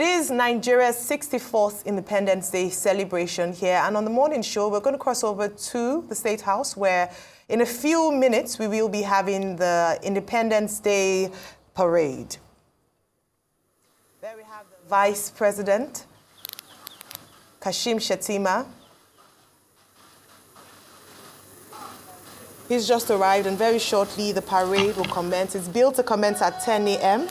It is Nigeria's 64th Independence Day celebration here, and on the morning show, we're going to cross over to the State House, where in a few minutes, we will be having the Independence Day parade. There we have the Vice President, Kashim Shettima. He's just arrived, and very shortly, the parade will commence. It's billed to commence at 10 a.m.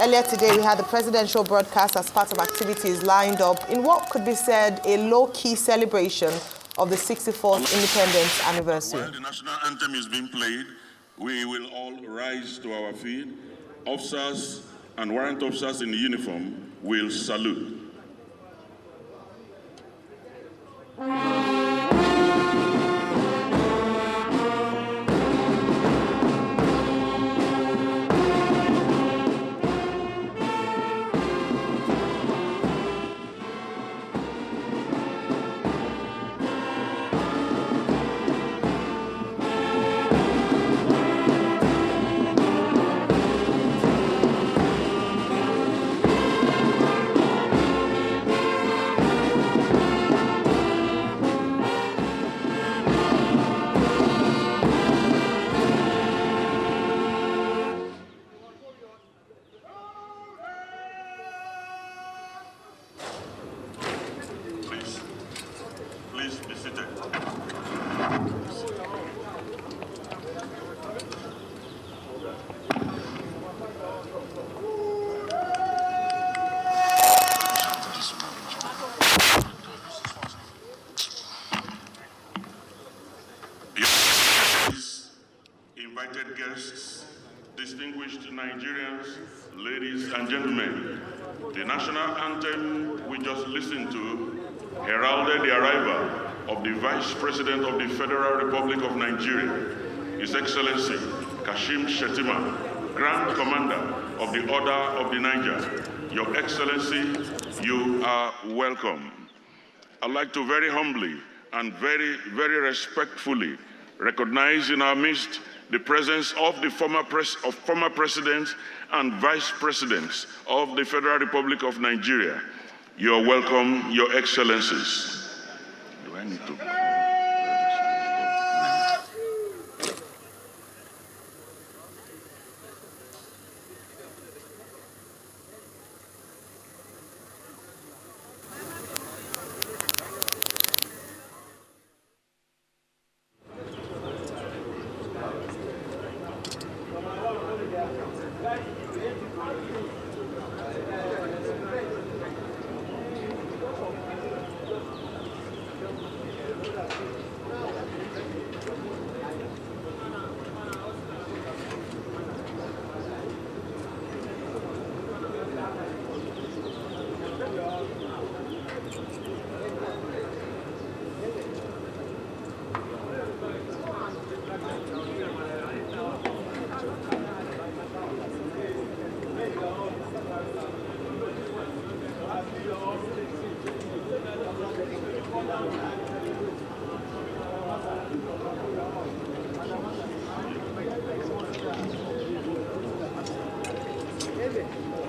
Earlier today, we had the presidential broadcast as part of activities lined up in what could be said a low-key celebration of the 64th independence anniversary. While the national anthem is being played, we will all rise to our feet. Officers and warrant officers in uniform will salute. Please be seated. Invited guests, distinguished Nigerians, ladies and gentlemen, the national anthem we just listened to heralded the arrival of the Vice President of the Federal Republic of Nigeria, His Excellency Kashim Shettima, Grand Commander of the Order of the Niger. Your Excellency, you are welcome. I'd like to very humbly and very, very respectfully recognize in our midst the presence of the former presidents and vice presidents of the Federal Republic of Nigeria. You are welcome, Your Excellencies. Do I need to?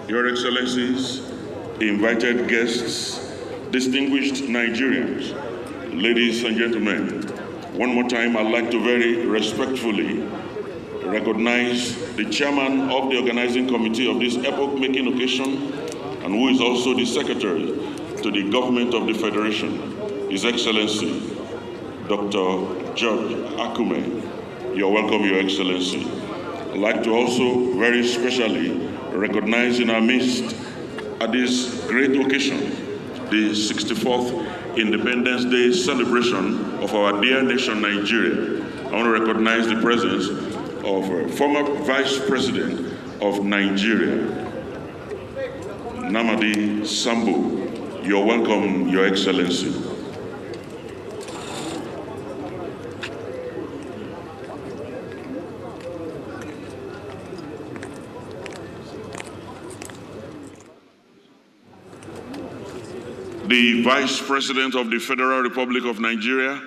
Your Excellencies, invited guests, distinguished Nigerians, ladies and gentlemen, one more time I'd like to very respectfully recognize the chairman of the organizing committee of this epoch-making occasion and who is also the secretary to the government of the Federation, His Excellency, Dr. George Akume. You're welcome, Your Excellency. I'd like to also very specially recognize in our midst at this great occasion, the 64th Independence Day celebration of our dear nation, Nigeria. I want to recognize the presence of former Vice President of Nigeria, Namadi Sambo. You're welcome, Your Excellency. The Vice President of the Federal Republic of Nigeria,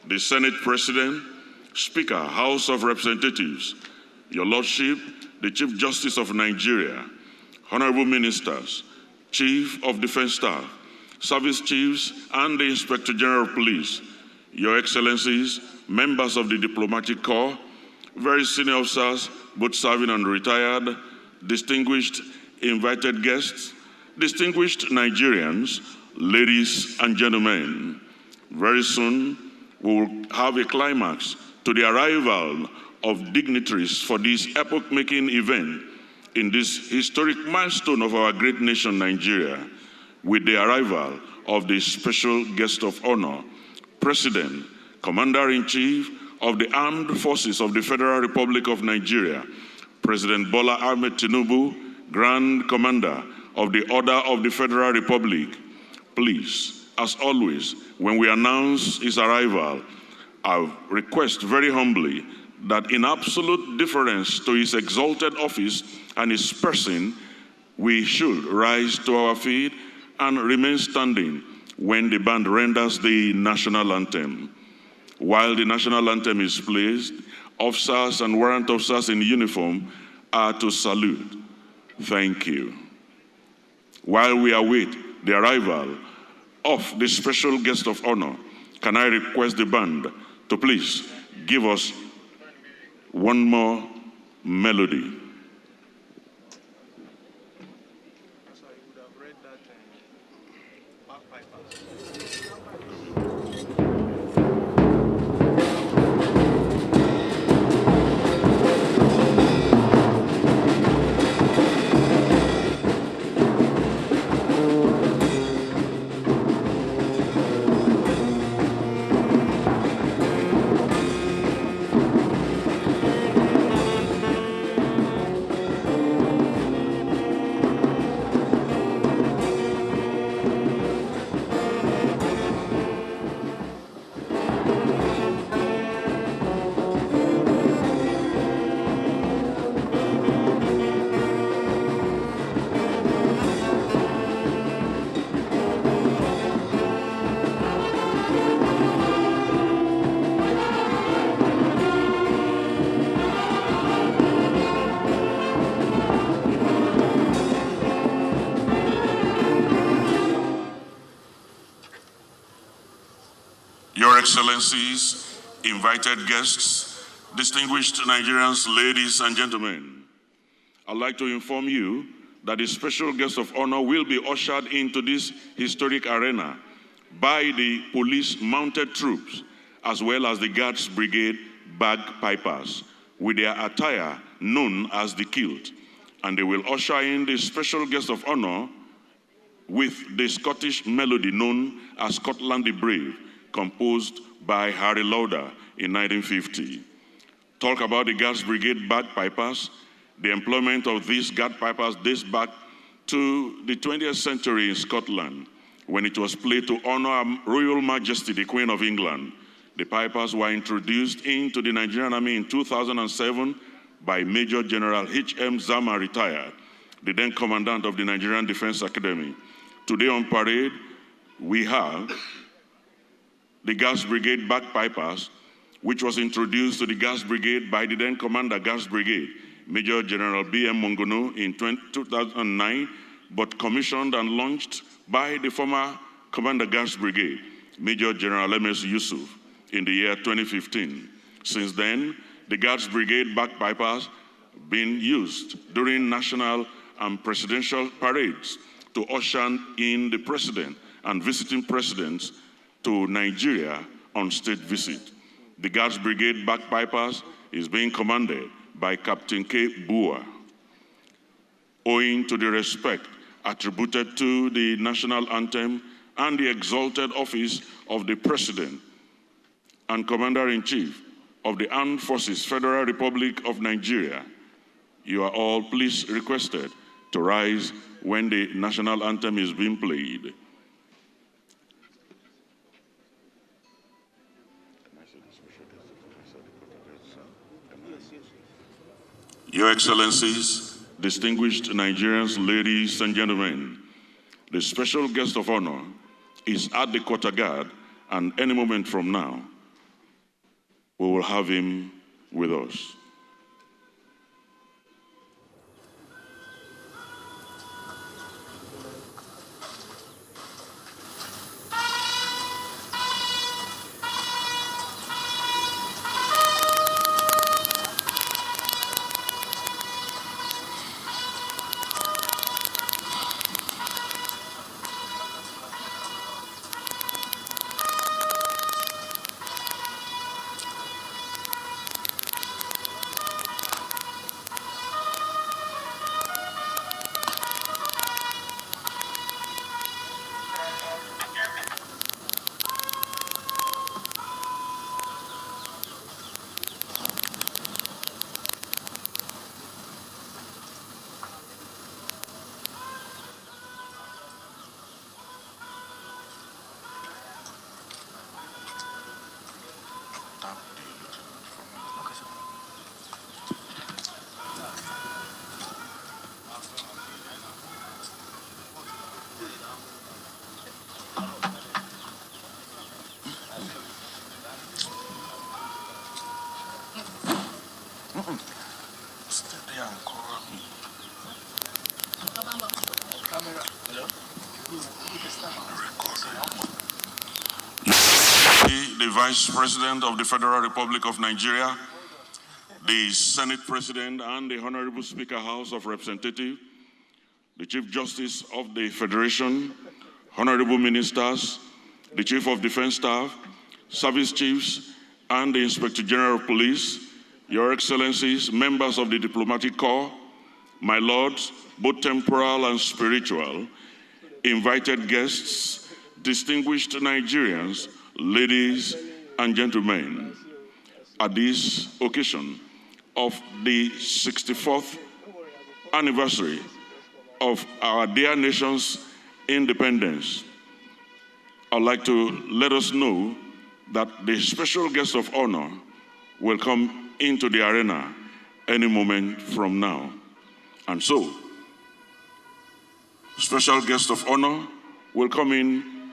the Senate President, Speaker, House of Representatives, Your Lordship, the Chief Justice of Nigeria, Honorable Ministers, Chief of Defense Staff, Service Chiefs, and the Inspector General of Police, Your Excellencies, members of the Diplomatic Corps, very senior officers, both serving and retired, distinguished invited guests, distinguished Nigerians, ladies and gentlemen. Very soon, we will have a climax to the arrival of dignitaries for this epoch-making event in this historic milestone of our great nation, Nigeria, with the arrival of the special guest of honor, President, Commander-in-Chief of the Armed Forces of the Federal Republic of Nigeria, President Bola Ahmed Tinubu, Grand Commander of the Order of the Federal Republic. Please, as always, when we announce his arrival, I request very humbly that in absolute deference to his exalted office and his person, we should rise to our feet and remain standing when the band renders the national anthem. While the national anthem is played, officers and warrant officers in uniform are to salute. Thank you. While we await the arrival of the special guest of honor, can I request the band to please give us one more melody. Your Excellencies, invited guests, distinguished Nigerians, ladies and gentlemen, I'd like to inform you that the special guest of honor will be ushered into this historic arena by the police mounted troops, as well as the Guards Brigade bagpipers, with their attire known as the kilt. And they will usher in the special guest of honor with the Scottish melody known as Scotland the Brave, composed by Harry Lauder in 1950. Talk about the Guards Brigade bagpipers. The employment of these bagpipers dates back to the 20th century in Scotland, when it was played to honor Her Royal Majesty, the Queen of England. The pipers were introduced into the Nigerian Army in 2007 by Major General H.M. Zama, retired, the then Commandant of the Nigerian Defense Academy. Today on parade, we have the Guards Brigade bagpipers, which was introduced to the Guards Brigade by the then Commander Guards Brigade, Major General B.M. Mongono in 2009, but commissioned and launched by the former Commander Guards Brigade, Major General M.S. Yusuf, in the year 2015. Since then, the Guards Brigade bagpipers have been used during national and presidential parades to usher in the president and visiting presidents to Nigeria on state visit. The Guards Brigade bagpipers is being commanded by Captain K. Bua. Owing to the respect attributed to the national anthem and the exalted office of the President and Commander-in-Chief of the Armed Forces, Federal Republic of Nigeria, you are all please requested to rise when the national anthem is being played. Your Excellencies, distinguished Nigerians, ladies and gentlemen, the special guest of honor is at the quarter guard, and any moment from now, we will have him with us. The Vice President of the Federal Republic of Nigeria, the Senate President and the Honorable Speaker House of Representatives, the Chief Justice of the Federation, Honorable Ministers, the Chief of Defense Staff, Service Chiefs, and the Inspector General of Police, Your Excellencies, members of the Diplomatic Corps, my lords, both temporal and spiritual, invited guests, distinguished Nigerians, ladies and gentlemen, at this occasion of the 64th anniversary of our dear nation's independence, I'd like to let us know that the special guest of honor will come into the arena any moment from now. And so, special guest of honor will come in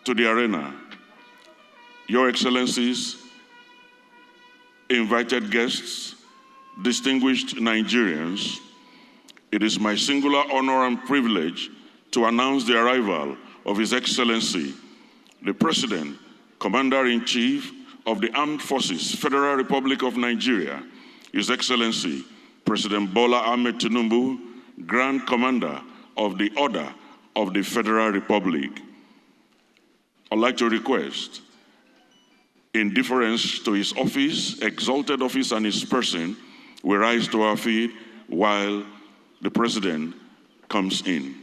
to the arena. Your Excellencies, invited guests, distinguished Nigerians, it is my singular honor and privilege to announce the arrival of His Excellency, the President, Commander-in-Chief of the Armed Forces, Federal Republic of Nigeria, His Excellency, President Bola Ahmed Tinubu, Grand Commander of the Order of the Federal Republic. I'd like to request, in deference to his office, exalted office, and his person, we rise to our feet while the President comes in.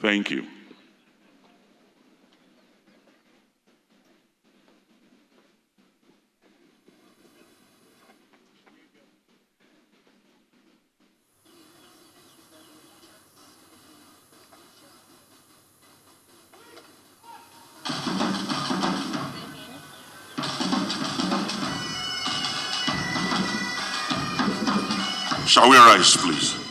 Thank you. Shall we rise, please?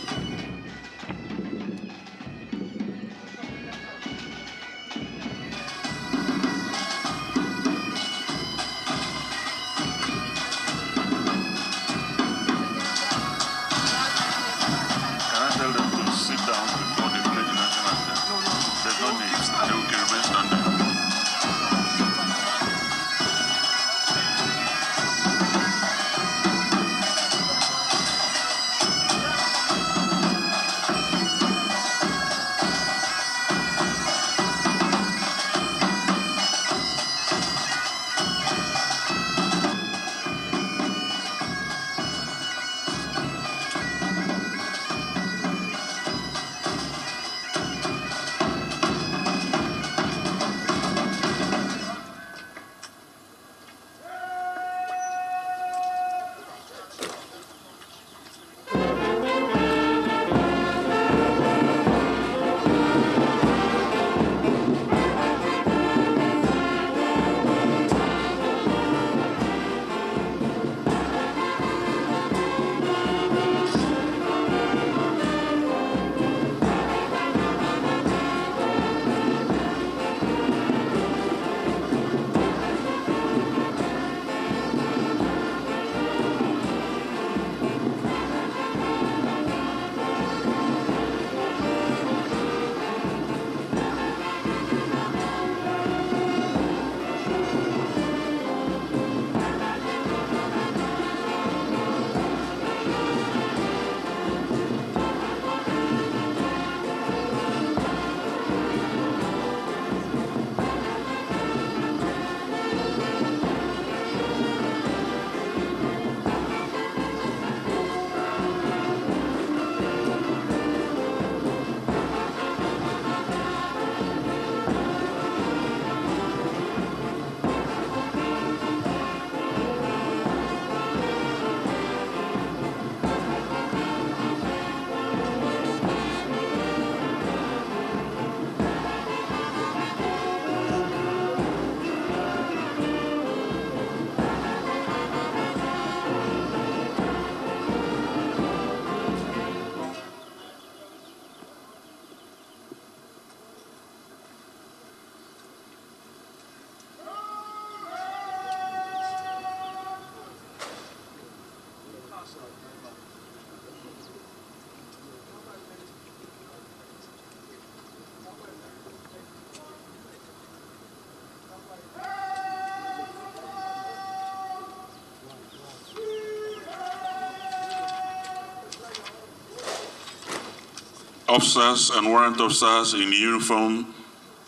Officers and warrant officers in uniform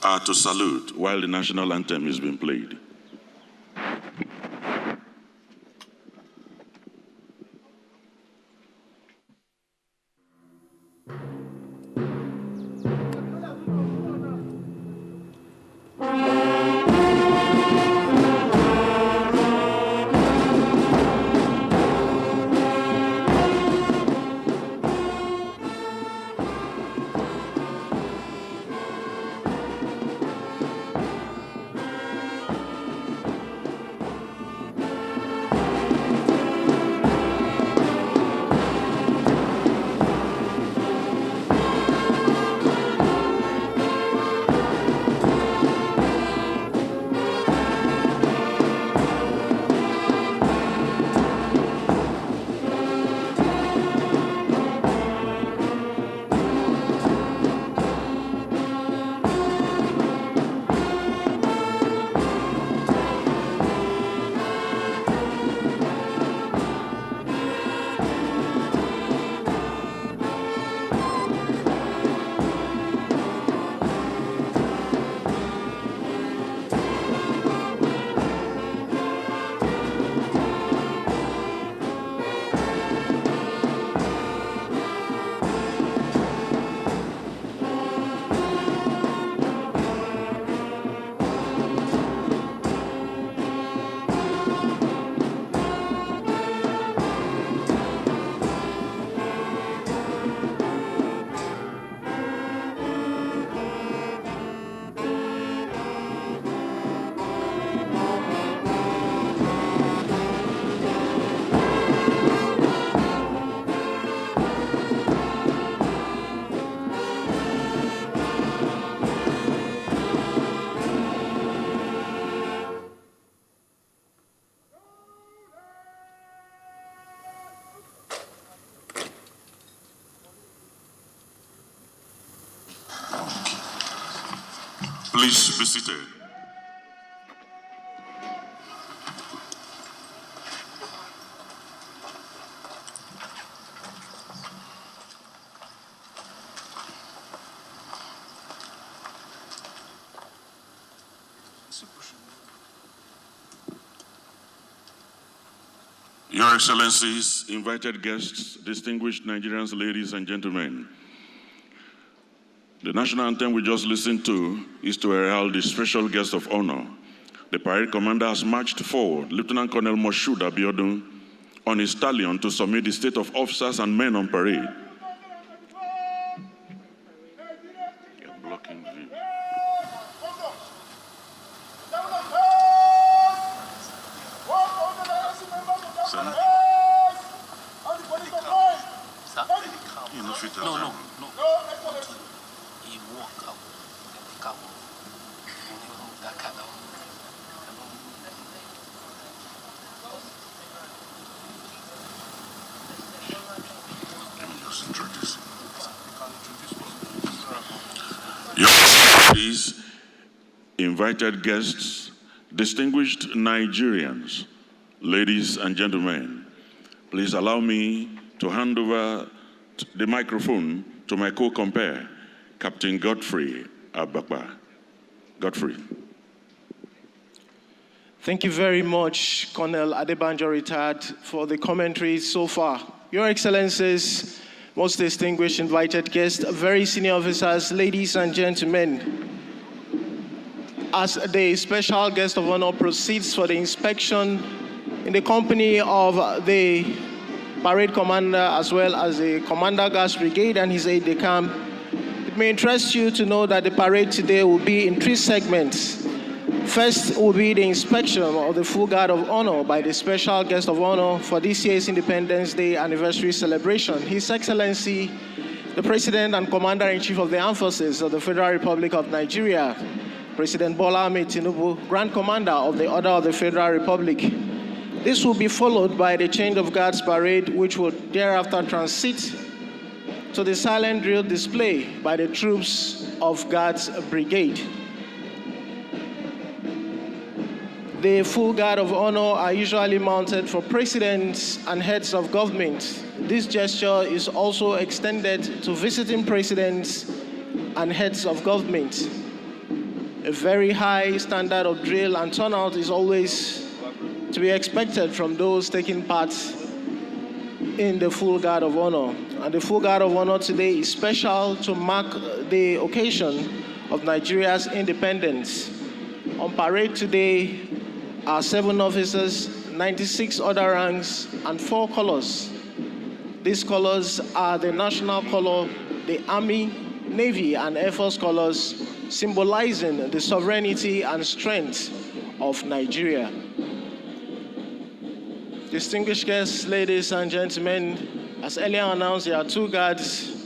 are to salute while the national anthem is being played. Please be seated. Your Excellencies, invited guests, distinguished Nigerians, ladies and gentlemen, the national anthem we just listened to is to herald the special guest of honor. The parade commander has marched forward, Lieutenant Colonel Moshood Abiodun, on his stallion to submit the state of officers and men on parade. You're blocking view. No. He walk out. Your Excellencies, invited guests, distinguished Nigerians, ladies and gentlemen, please allow me to hand over the microphone to my co-compare, Captain Godfrey Abakpa. Godfrey. Thank you very much, Colonel Adebanjo retired, for the commentary so far. Your Excellencies, most distinguished invited guests, very senior officers, ladies and gentlemen, as the special guest of honor proceeds for the inspection in the company of the parade commander as well as the Commander Gas Brigade and his aide-de-camp, it may interest you to know that the parade today will be in 3 segments. First will be the inspection of the full guard of honor by the special guest of honor for this year's Independence Day anniversary celebration, His Excellency, the President and Commander-in-Chief of the Armed Forces of the Federal Republic of Nigeria, President Bola Ahmed Tinubu, Grand Commander of the Order of the Federal Republic. This will be followed by the change of guards parade, which will thereafter transit to the silent drill display by the troops of Guards Brigade. The full guard of honor are usually mounted for presidents and heads of government This gesture is also extended to visiting presidents and heads of government. A very high standard of drill and turnout is always to be expected from those taking part in the full guard of honor. And the full guard of honor today is special to mark the occasion of Nigeria's independence. On parade today are 7 officers, 96 other ranks, and 4 colors. These colors are the national color, the Army, Navy, and Air Force colors, symbolizing the sovereignty and strength of Nigeria. Distinguished guests, ladies and gentlemen, as earlier announced, there are 2 guards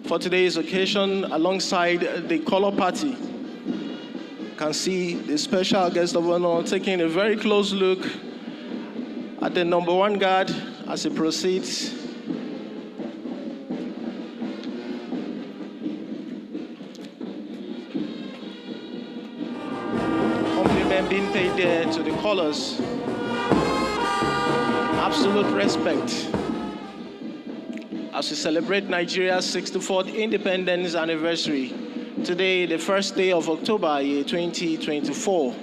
for today's occasion alongside the color party. You can see the special guest of honor taking a very close look at the number 1 guard as he proceeds. Compliment being paid there to the colors. Absolute respect as we celebrate Nigeria's 64th independence anniversary. Today, the first day of October, year 2024.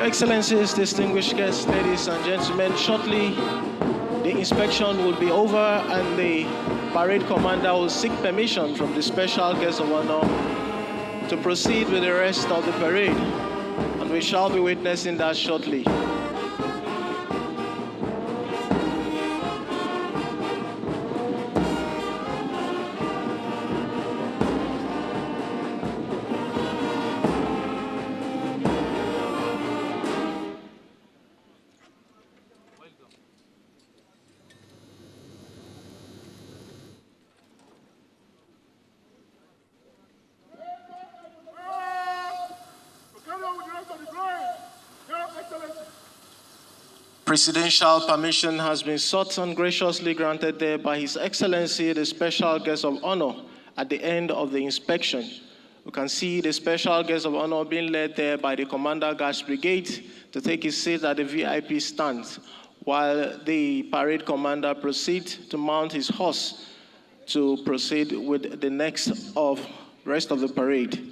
Excellencies, distinguished guests, ladies and gentlemen, shortly the inspection will be over and the parade commander will seek permission from the special guest of honor to proceed with the rest of the parade, and we shall be witnessing that shortly. Presidential permission has been sought and graciously granted there by His Excellency, the Special Guest of Honor, at the end of the inspection. You can see the Special Guest of Honor being led there by the Commander Guards Brigade to take his seat at the VIP stand, while the parade commander proceeds to mount his horse to proceed with the rest of the parade.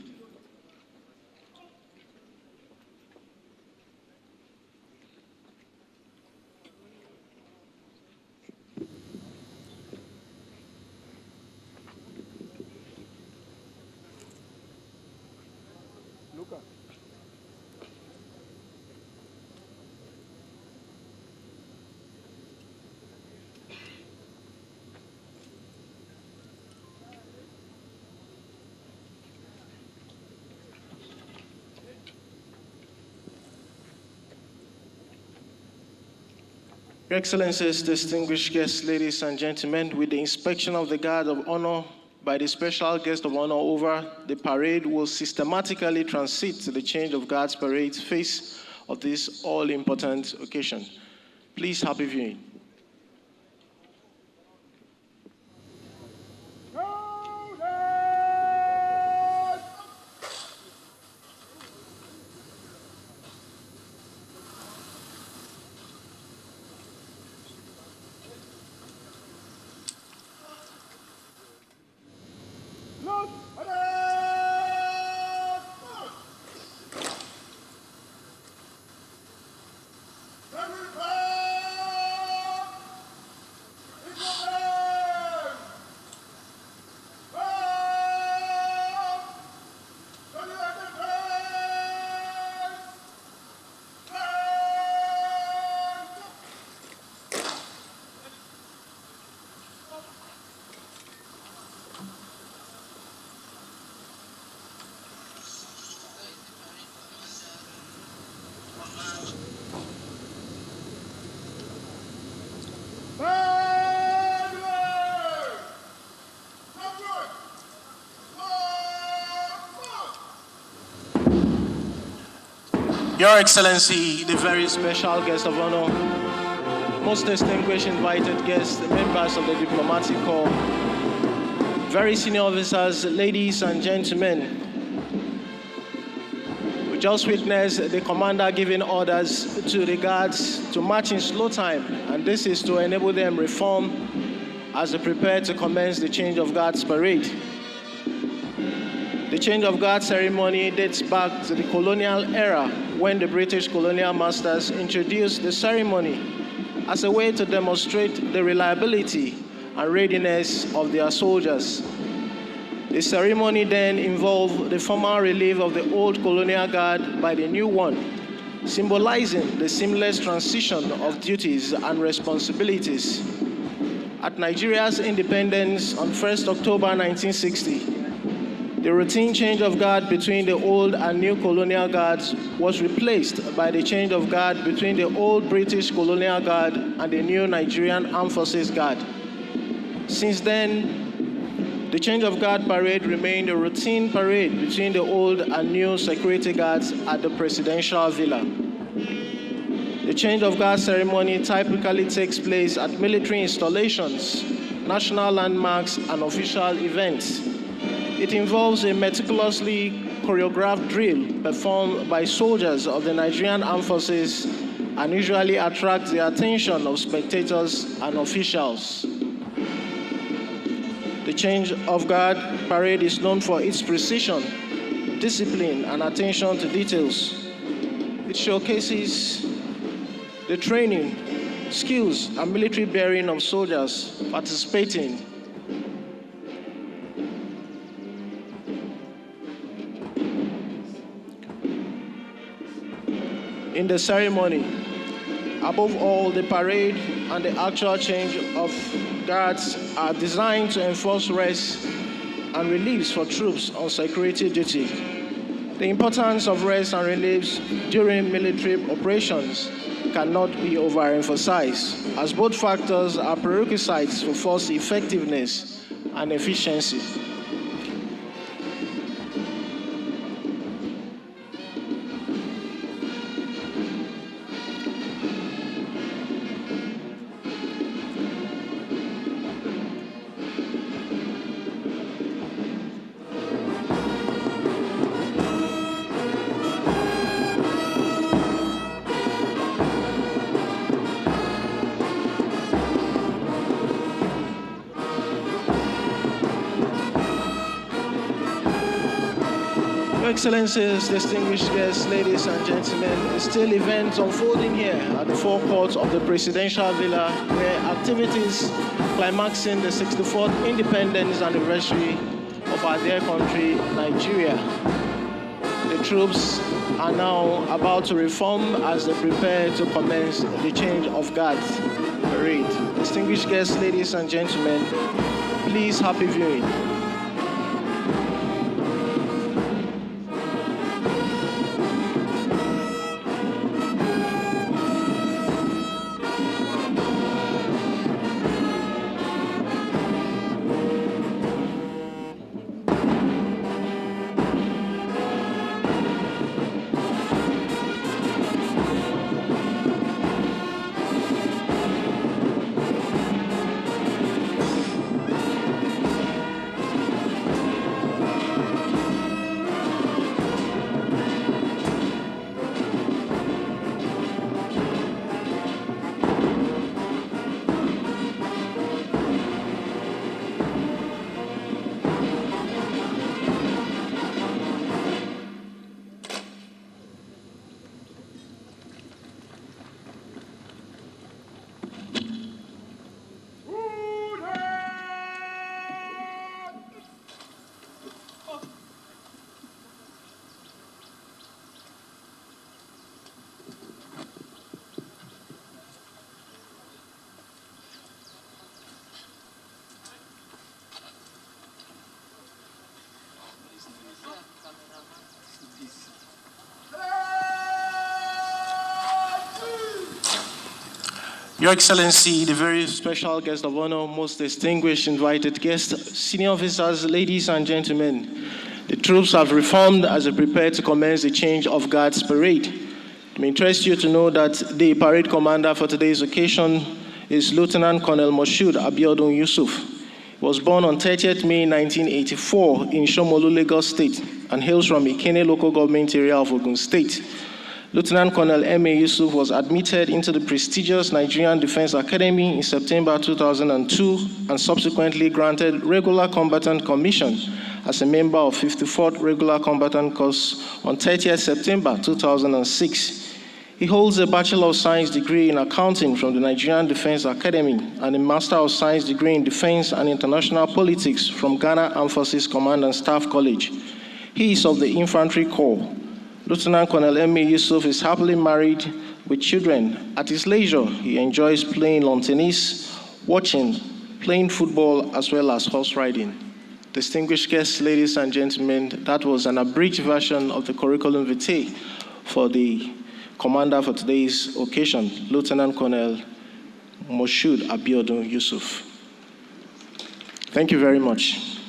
Your Excellencies, distinguished guests, ladies and gentlemen, with the inspection of the Guard of Honor by the Special Guest of Honor over, the parade will systematically transit to the change of guards parade phase of this all-important occasion. Please, happy viewing. Your Excellency, the very special guest of honor, most distinguished invited guests, the members of the diplomatic corps, very senior officers, ladies and gentlemen. We just witnessed the commander giving orders to the guards to march in slow time, and this is to enable them reform as they prepare to commence the change of guards parade. The change of guard ceremony dates back to the colonial era when the British colonial masters introduced the ceremony as a way to demonstrate the reliability and readiness of their soldiers. The ceremony then involved the formal relief of the old colonial guard by the new one, symbolizing the seamless transition of duties and responsibilities. At Nigeria's independence on 1st October 1960, the routine change of guard between the old and new colonial guards was replaced by the change of guard between the old British colonial guard and the new Nigerian Armed Forces Guard. Since then, the change of guard parade remained a routine parade between the old and new security guards at the presidential villa. The change of guard ceremony typically takes place at military installations, national landmarks, and official events. It involves a meticulously choreographed drill performed by soldiers of the Nigerian Armed Forces and usually attracts the attention of spectators and officials. The change of guard parade is known for its precision, discipline, and attention to details. It showcases the training, skills, and military bearing of soldiers participating. In the ceremony. Above all, the parade and the actual change of guards are designed to enforce rest and reliefs for troops on security duty. The importance of rest and reliefs during military operations cannot be overemphasized, as both factors are prerequisites for force effectiveness and efficiency. Excellencies, distinguished guests, ladies and gentlemen, still events unfolding here at the forecourt of the Presidential Villa, where activities climaxing the 64th independence anniversary of our dear country, Nigeria. The troops are now about to reform as they prepare to commence the change of guards parade. Distinguished guests, ladies and gentlemen, please happy viewing. Your Excellency, the very special guest of honor, most distinguished invited guests, senior officers, ladies and gentlemen, the troops have reformed as they prepare to commence the change of guards parade. may interest you to know that the parade commander for today's occasion is Lieutenant Colonel Moshood Abiodun Yusuf. He was born on 30th May 1984 in Shomolu, Lagos State, and hails from Ikene local government area of Ogun State. Lieutenant Colonel M.A. Yusuf was admitted into the prestigious Nigerian Defense Academy in September 2002 and subsequently granted regular combatant commission as a member of 54th Regular Combatant Corps on 30th September 2006. He holds a Bachelor of Science degree in accounting from the Nigerian Defense Academy and a Master of Science degree in Defense and International Politics from Ghana Armed Forces Command and Staff College. He is of the Infantry Corps. Lieutenant Colonel M.A. Yusuf is happily married with children. At his leisure, he enjoys playing lawn tennis, watching, playing football, as well as horse riding. Distinguished guests, ladies and gentlemen, that was an abridged version of the curriculum vitae for the commander for today's occasion, Lieutenant Colonel Moshood Abiodun Yusuf. Thank you very much.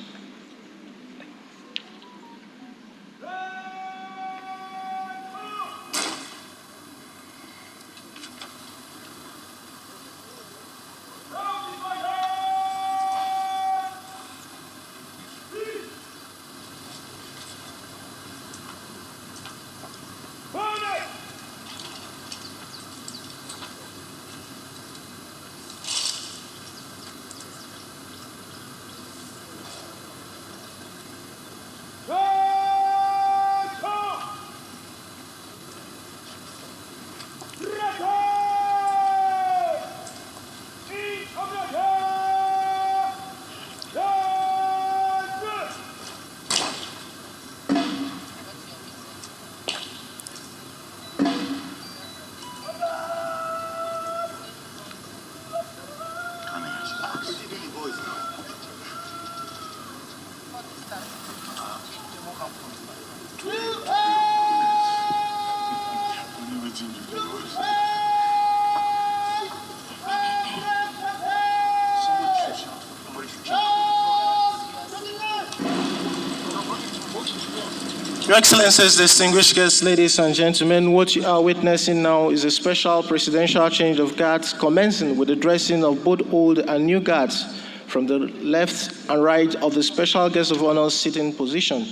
Your Excellencies, distinguished guests, ladies and gentlemen, what you are witnessing now is a special presidential change of guards commencing with the dressing of both old and new guards from the left and right of the special guest of honor sitting position.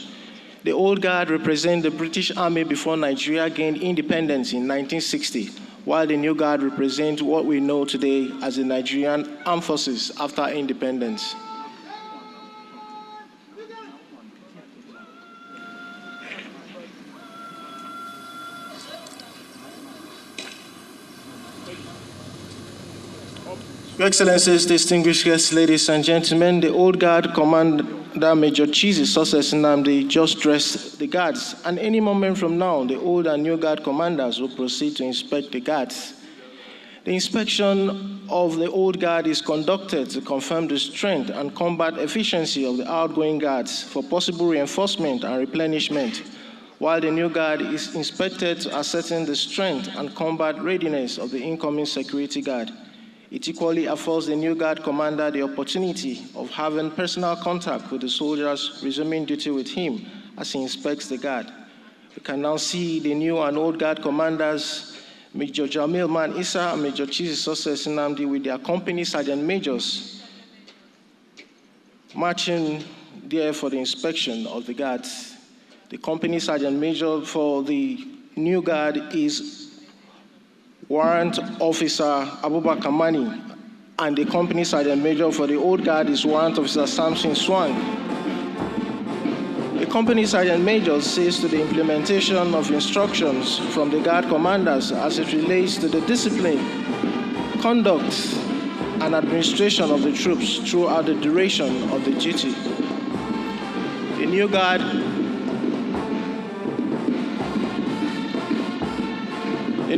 The old guard represent the British Army before Nigeria gained independence in 1960, while the new guard represent what we know today as the Nigerian Armed Forces after independence. Your Excellencies, distinguished guests, ladies and gentlemen, the old guard Commander Major Chizi Success Nnamdi just dressed the guards, and any moment from now, the old and new guard commanders will proceed to inspect the guards. The inspection of the old guard is conducted to confirm the strength and combat efficiency of the outgoing guards for possible reinforcement and replenishment, while the new guard is inspected to ascertain the strength and combat readiness of the incoming security guard. It equally affords the new guard commander the opportunity of having personal contact with the soldiers resuming duty with him as he inspects the guard. We can now see the new and old guard commanders, Major Jamil Man Issa and Major Chizi Success Nnamdi, with their company sergeant majors marching there for the inspection of the guards. The company sergeant major for the new guard is Warrant Officer Abubakar Mani, and the company sergeant major for the old guard is Warrant Officer Samson Swang. The company sergeant major sees to the implementation of instructions from the guard commanders as it relates to the discipline, conduct, and administration of the troops throughout the duration of the duty. The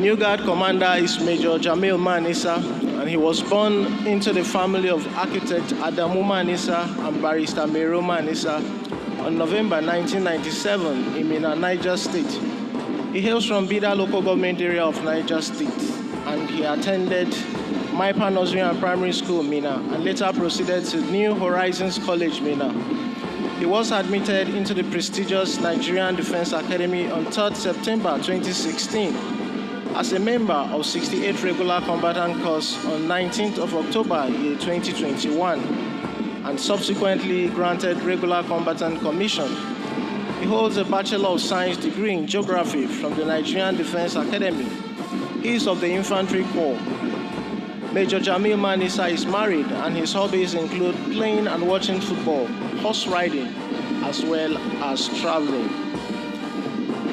new guard commander is Major Jamil Man Issa, and he was born into the family of architect Adamu Man Issa and barrister Mero Man Issa on November 1997 in Minna, Niger State. He hails from Bida local government area of Niger State, and he attended Maipa Nursery and Primary School, Minna, and later proceeded to New Horizons College, Minna. He was admitted into the prestigious Nigerian Defense Academy on 3rd September 2016. as a member of 68th Regular Combatant Corps on 19th of October, year 2021, and subsequently granted Regular Combatant Commission. He holds a Bachelor of Science degree in Geography from the Nigerian Defense Academy. He is of the Infantry Corps. Major Jamil Manisa is married, and his hobbies include playing and watching football, horse riding, as well as traveling.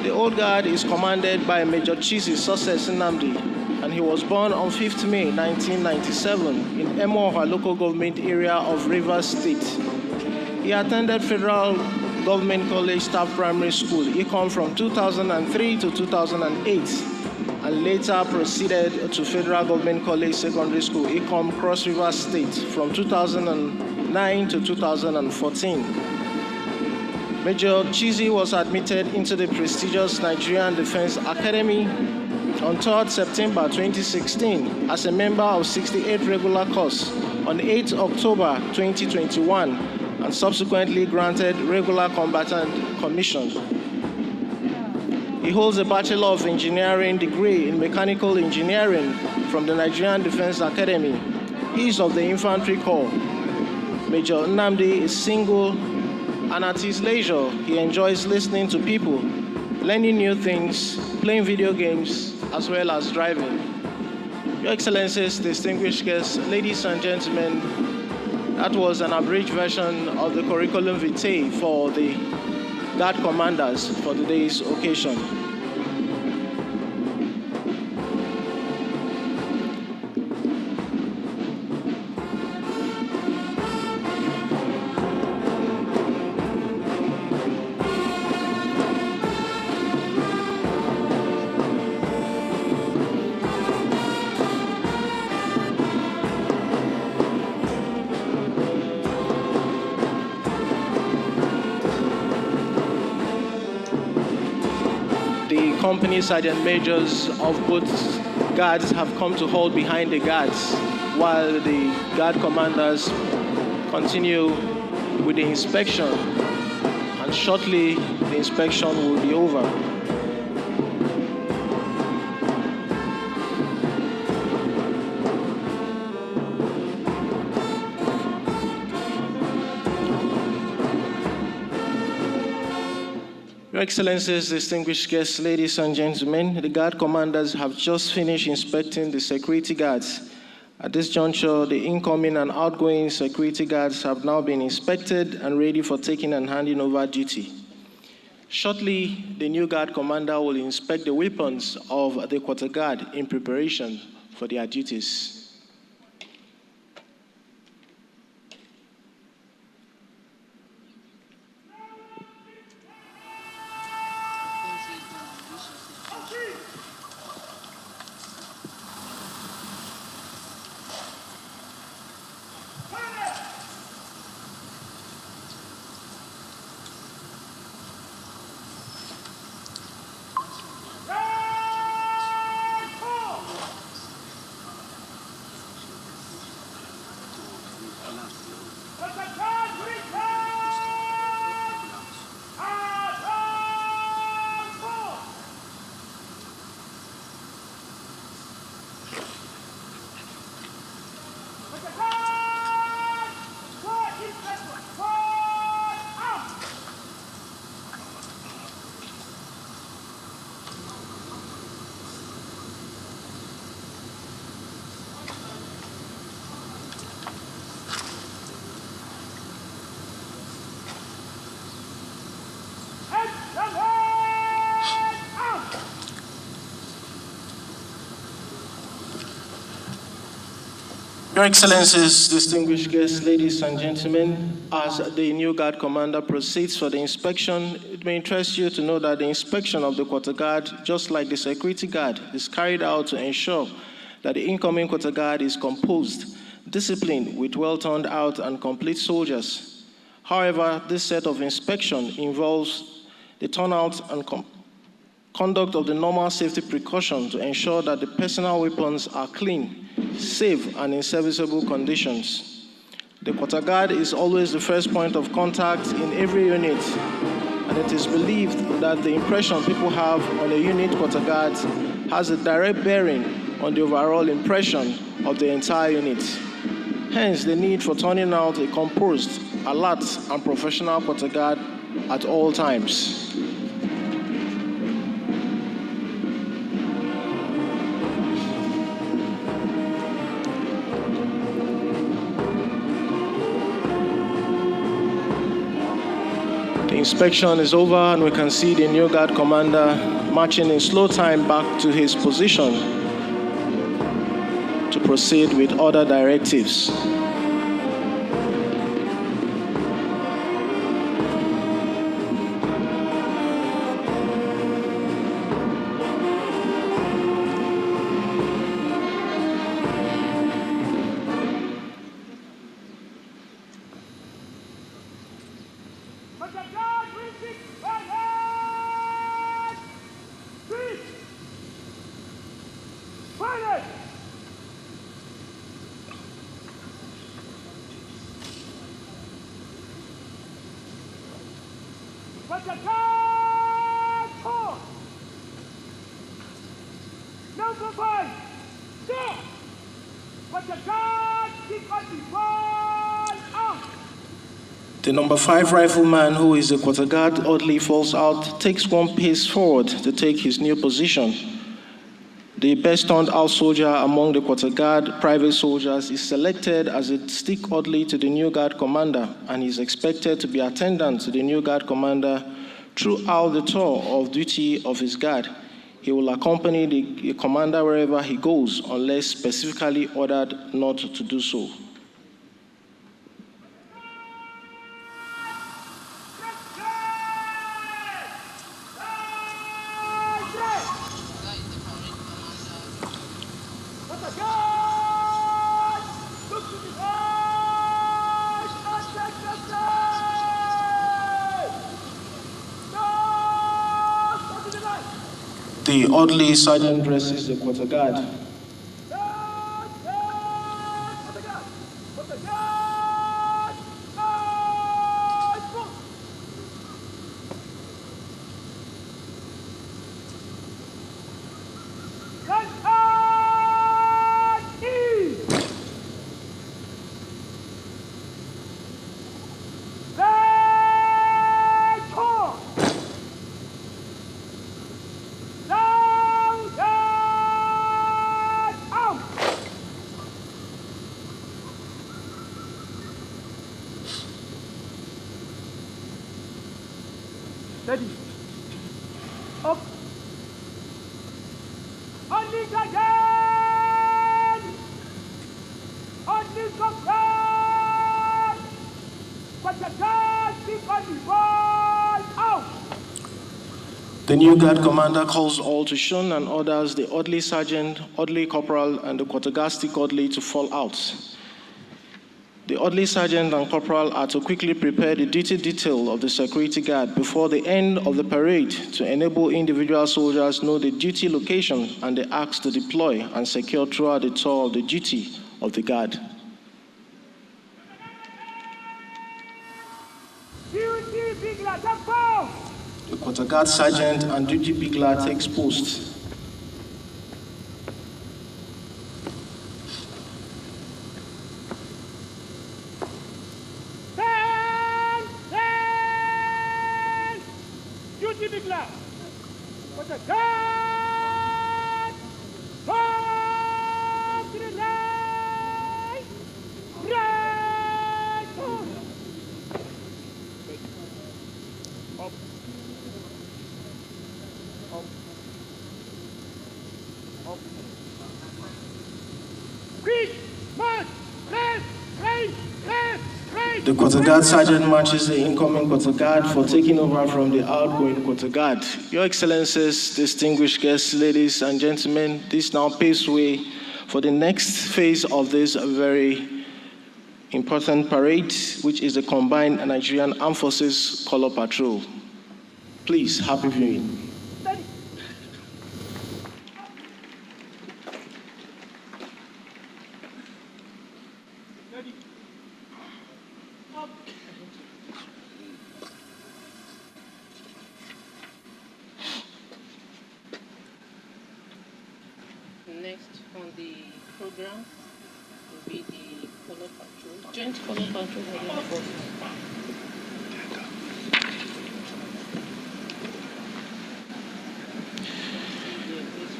The Old Guard is commanded by Major Chizzy Success Nnamdi, and he was born on 5th May 1997 in Emoha local government area of Rivers State. He attended Federal Government College Staff Primary School, Ecom, from 2003 to 2008, and later proceeded to Federal Government College Secondary School, Ecom, Cross River State, from 2009 to 2014. Major Chizzy was admitted into the prestigious Nigerian Defense Academy on 3rd September 2016 as a member of 68th Regular Corps on 8th October 2021 and subsequently granted Regular Combatant Commission. He holds a Bachelor of Engineering degree in Mechanical Engineering from the Nigerian Defense Academy. He is of the Infantry Corps. Major Nnamdi is single, and at his leisure, he enjoys listening to people, learning new things, playing video games, as well as driving. Your Excellencies, distinguished guests, ladies and gentlemen, that was an abridged version of the curriculum vitae for the Guard Commanders for today's occasion. Company sergeant majors of both guards have come to hold behind the guards while the guard commanders continue with the inspection, and shortly the inspection will be over. Your Excellencies, distinguished guests, ladies and gentlemen, the Guard Commanders have just finished inspecting the security guards. At this juncture, the incoming and outgoing security guards have now been inspected and ready for taking and handing over duty. Shortly, the new Guard Commander will inspect the weapons of the quarter guard in preparation for their duties. Your Excellencies, distinguished guests, ladies and gentlemen, as the new Guard Commander proceeds for the inspection, it may interest you to know that the inspection of the quarter guard, just like the security guard, is carried out to ensure that the incoming quarter guard is composed, disciplined, with well-turned out and complete soldiers. However, this set of inspection involves the turnout and conduct of the normal safety precaution to ensure that the personal weapons are clean, safe, and in serviceable conditions. The quarter guard is always the first point of contact in every unit, and it is believed that the impression people have on a unit quarter guard has a direct bearing on the overall impression of the entire unit. Hence, the need for turning out a composed, alert, and professional quarter guard at all times. The inspection is over, and we can see the new guard commander marching in slow time back to his position to proceed with other directives. Number 5, stop! But the guard keep on the ball out! The number 5 rifleman, who is the quarter guard, oddly falls out, takes one pace forward to take his new position. The best turned out soldier among the quarter guard private soldiers is selected as a stick oddly to the new guard commander, and is expected to be attendant to the new guard commander throughout the tour of duty of his guard. He will accompany the commander wherever he goes, unless specifically ordered not to do so. The orderly sergeant dresses the quarter guard. Steady. Up. On the again. On the command. But the guard keep on the ball out. The new guard commander calls all to shun and orders the orderly sergeant, orderly corporal, and the quarter guard stick orderly to fall out. The orderly sergeant and corporal are to quickly prepare the duty detail of the security guard before the end of the parade to enable individual soldiers know the duty location and the acts to deploy and secure throughout the tour of the duty of the guard. Duty bigler, take post! The quarter guard sergeant and duty bigler takes post. But the guard, come to the line, right on. Up, up, up. Quick, march, left, right, left, right. The quarter guard sergeant marches the incoming quarter guard for taking over from the outgoing quarter guard. Your Excellencies, distinguished guests, ladies and gentlemen, this now paves way for the next phase of this very important parade, which is the combined Nigerian Armed Forces Color Patrol. Please, happy viewing. Next on the program will be the color patrol, joint color patrol heading forces.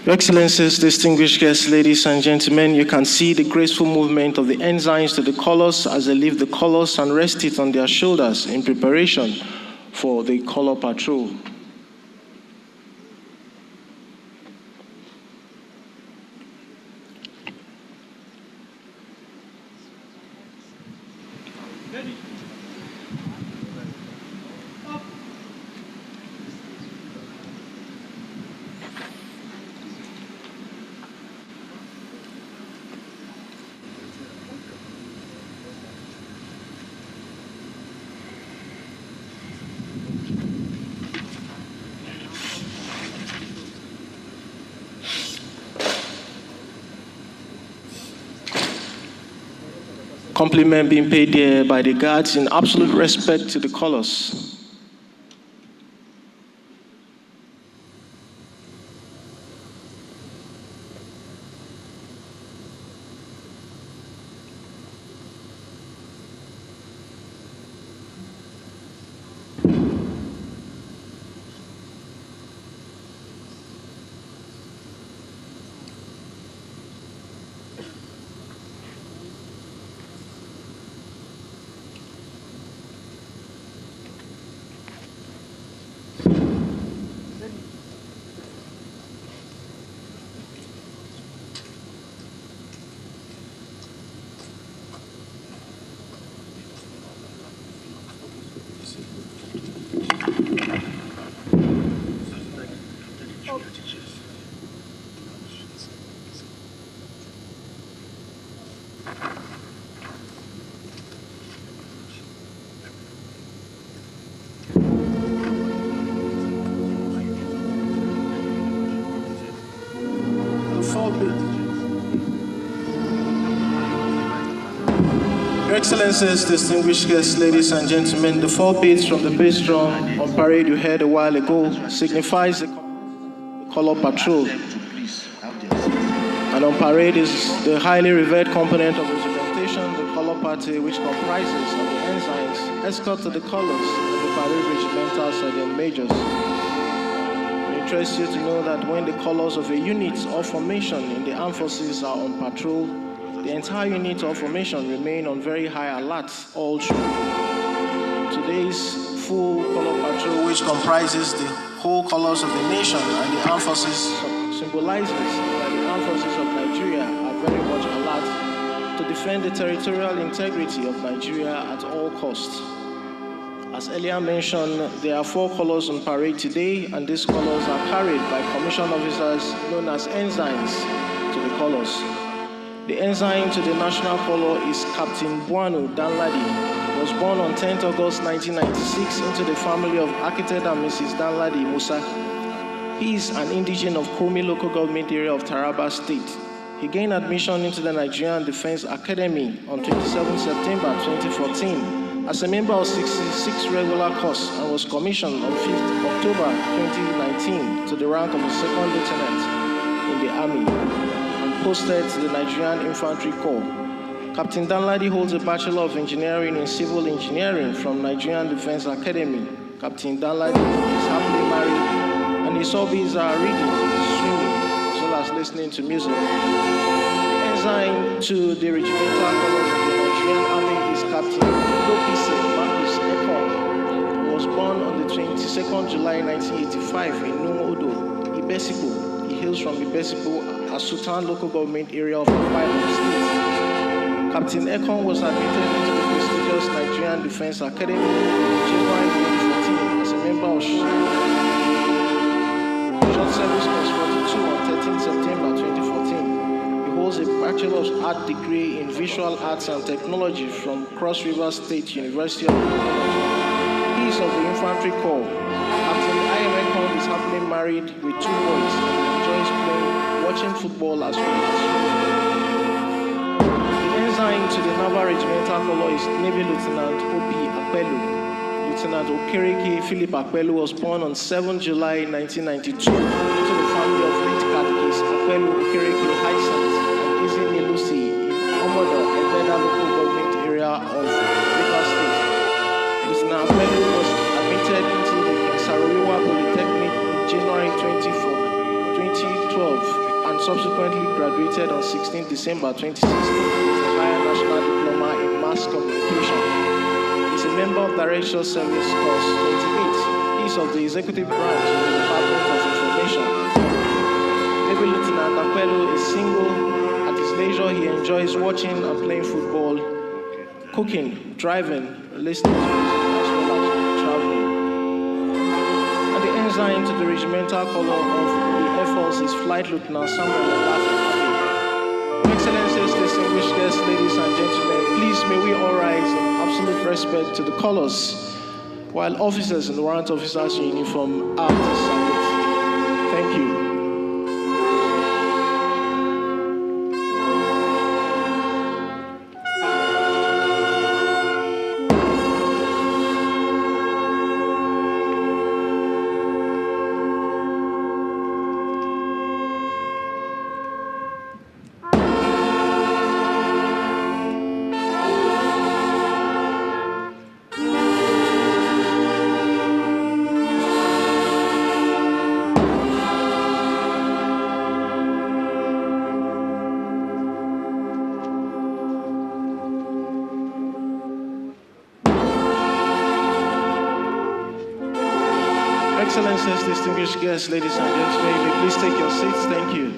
Your Excellencies, distinguished guests, ladies and gentlemen, you can see the graceful movement of the ensigns to the colors as they lift the colors and rest it on their shoulders in preparation for the color patrol. Compliment being paid there by the guards in absolute respect to the colors. Your Excellencies, distinguished guests, ladies and gentlemen, the 4 beats from the bass drum on parade you heard a while ago signifies the color patrol. And on parade is the highly revered component of regimentation, the color party, which comprises of the ensigns, escort to the colors, and the parade regimental sergeant majors. It interests you to know that when the colors of a unit or formation in the armed forces are on patrol, the entire unit or formation remain on very high alert all through. Today's full color patrol, which comprises the whole colors of the nation and the armed forces, symbolizes that the armed forces of Nigeria are very much alert to defend the territorial integrity of Nigeria at all costs. As earlier mentioned, there are 4 colors on parade today, and these colors are carried by commissioned officers known as ensigns to the colors. The ensign to the national color is Captain Buanu Danladi. He was born on 10th August 1996 into the family of architect and Mrs. Danladi Musa. He is an indigene of Komi local government area of Taraba State. He gained admission into the Nigerian Defense Academy on 27 September 2014 as a member of 66 regular course and was commissioned on 5th October 2019 to the rank of a second lieutenant in the Army. Posted to the Nigerian Infantry Corps. Captain Danladi holds a Bachelor of Engineering in Civil Engineering from Nigerian Defense Academy. Captain Danladi is happily married, and his hobbies are reading, swimming, as well as listening to music. The ensign to the regimental colors of the Nigerian Army is Captain Lopise Marcus Ekong. He was born on the 22nd July 1985 in Numodo, Ibesipo. He hails from Ibesipo, a Sultan local government area of Akwa Ibom State. Captain Ekong was admitted into the prestigious Nigerian Defense Academy in January 2014 as a member of Short Service Course 42 on 13 September 2014. He holds a Bachelor of Art degree in Visual Arts and Technology from Cross River State University of Technology. He is of the Infantry Corps. Captain I.M. Ekong is happily married with 2 boys and enjoys watching football as well as swimming. The ensign to the Naval Regimental color is Navy Lieutenant O.P. Apello. Lieutenant Okereke Philip Akpelu was born on 7 July 1992 into the family of late Catechist Akpelu Okereke Hysant and Izzy Nilusi in Omodo, Ebeda local government area of Rivers State. Lieutenant Akpelu was admitted into the Sarowiwa Polytechnic in January 2012 and subsequently graduated on 16 December 2016 with a higher national diploma in mass communication. He is a member of Director Service Course 28. He is of the executive branch in the Department of Information. Naval Lieutenant Akpelu is single. At his leisure, he enjoys watching and playing football, cooking, driving, listening to music, as well as traveling. And the ensign to the regimental color of the Air Force is Flight Lieutenant Samuel Olafe. Your Excellencies, distinguished guests, ladies and gentlemen, please may we all rise in absolute respect to the colors, while officers in the warrant officers in uniform are to salute. Thank you. Excellencies, distinguished guests, ladies and gentlemen, may please take your seats. Thank you.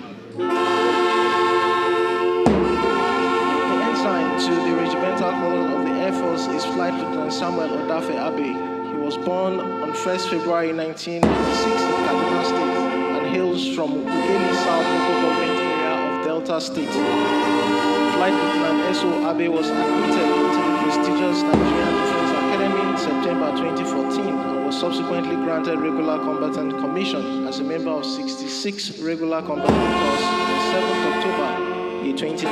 The ensign to the regimental colors of the Air Force is Flight Lieutenant Samuel Odafe Abe. He was born on 1st February 1986 in Kaduna State and hails from Ugeli South local government area of Delta State. Flight Lieutenant S.O. Abe was admitted into the prestigious Nigerian Defense Academy in September 2014 and was subsequently granted regular combatant commission as a member of 66 regular combatant corps on 7th October 2019.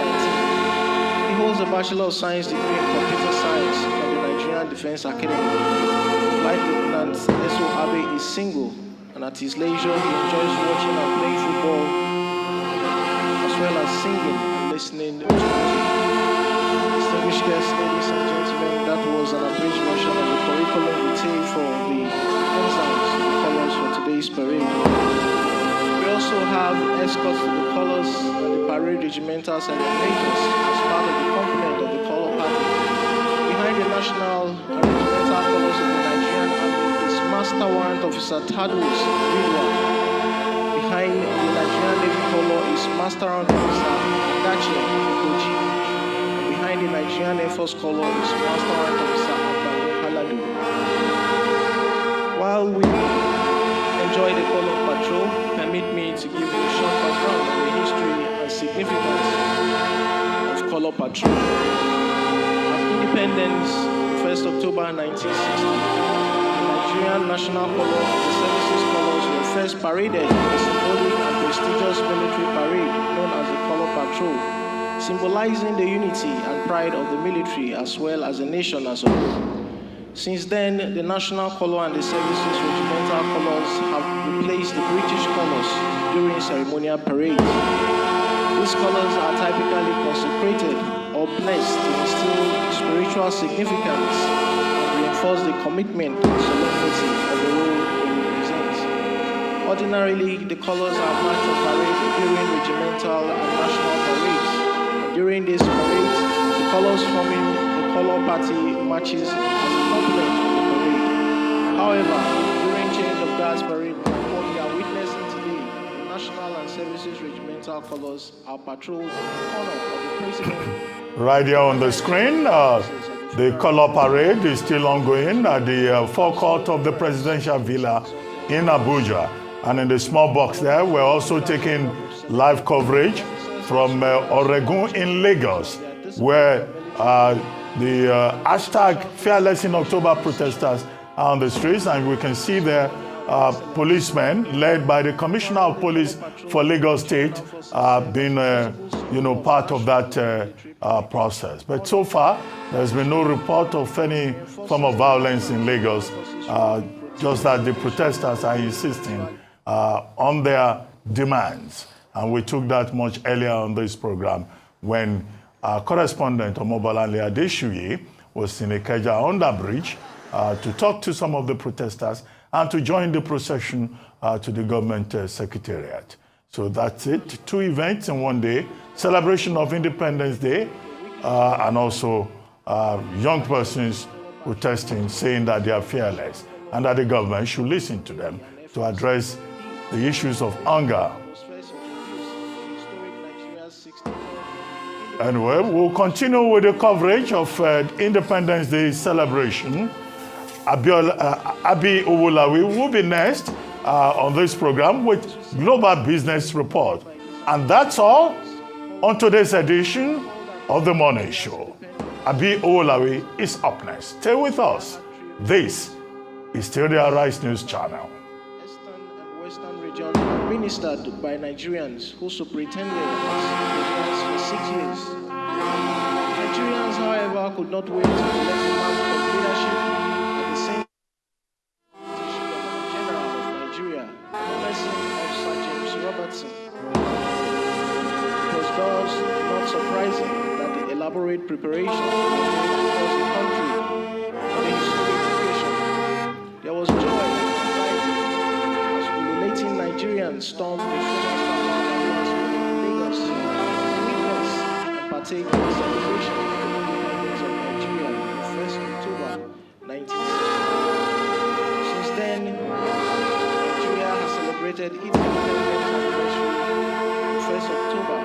He holds a Bachelor of Science degree in Computer Science from the Nigerian Defense Academy. Flight Lieutenant S.O. Abe is single, and at his leisure he enjoys watching and playing football as well as singing and listening to music. Distinguished guests, ladies and gentlemen, that was an abridged version of the curriculum vitae for the ensigns to the colors for today's parade. We also have escorts to the colors and the parade regimental serenaders as part of the complement of the color party. Behind the national and regimental colors of the Nigerian Army is Master Warrant Officer Tadros Ridwa. Behind the Nigerian Navy color is Master Warrant Officer Adachi Okoji. Behind the Nigerian Air Force color is Master Warrant Officer Abdul Haladu. While we enjoy the color patrol, permit me to give you a short background on the history and significance of color patrol. At independence, 1st October 1960, the Nigerian national color and the services colors were first paraded in a symbolic and prestigious military parade known as the Color Patrol, symbolizing the unity and pride of the military as well as the nation as a whole. Since then, the national color and the services regimental colors have replaced the British colors during ceremonial parades. These colors are typically consecrated or blessed to instill spiritual significance and reinforce the commitment and solemnity of the role they represent. Ordinarily, the colors are marched on parade during regimental and national parades. During these parades, the colors forming the color party marches as a complement of the parade. However, during change of guards parade, what we are witnessing today, the national and services regimental colors are patrolled in honor of the president. Right here on the screen, the color parade is still ongoing at the forecourt of the presidential villa in Abuja. And in the small box there, we're also taking live coverage from Oregun in Lagos, where the hashtag Fearless in October protesters are on the streets, and we can see there policemen led by the Commissioner of Police for Lagos State being part of that process. But so far, there's been no report of any form of violence in Lagos, just that the protesters are insisting on their demands. And we took that much earlier on this program when our correspondent Omobolanle Adeshuye was in Ikeja Underbridge to talk to some of the protesters and to join the procession to the government secretariat. So that's it. 2 events in one day, celebration of Independence Day, and also young persons protesting, saying that they are fearless and that the government should listen to them to address the issues of hunger. Anyway, we'll continue with the coverage of Independence Day celebration. Abi Owolawi will be next on this program with Global Business Report. And that's all on today's edition of The Morning Show. Abi Owolawi is up next. Stay with us. This is still the Arise News Channel. Eastern and Western region administered by Nigerians who superintended as for 6 years. Nigerians, however, could not wait to elect a man of leadership at the same General of Nigeria, commencement of Sir James Robertson. It was thus not surprising that the elaborate preparations were made across the country for the historic occasion. There was joy and anxiety as ululating Nigerians stormed the famous Lagos to witness and partake in the celebration of the independence of Nigeria on the 1st October 1960. Since then, Nigeria has celebrated its independence anniversary on 1st October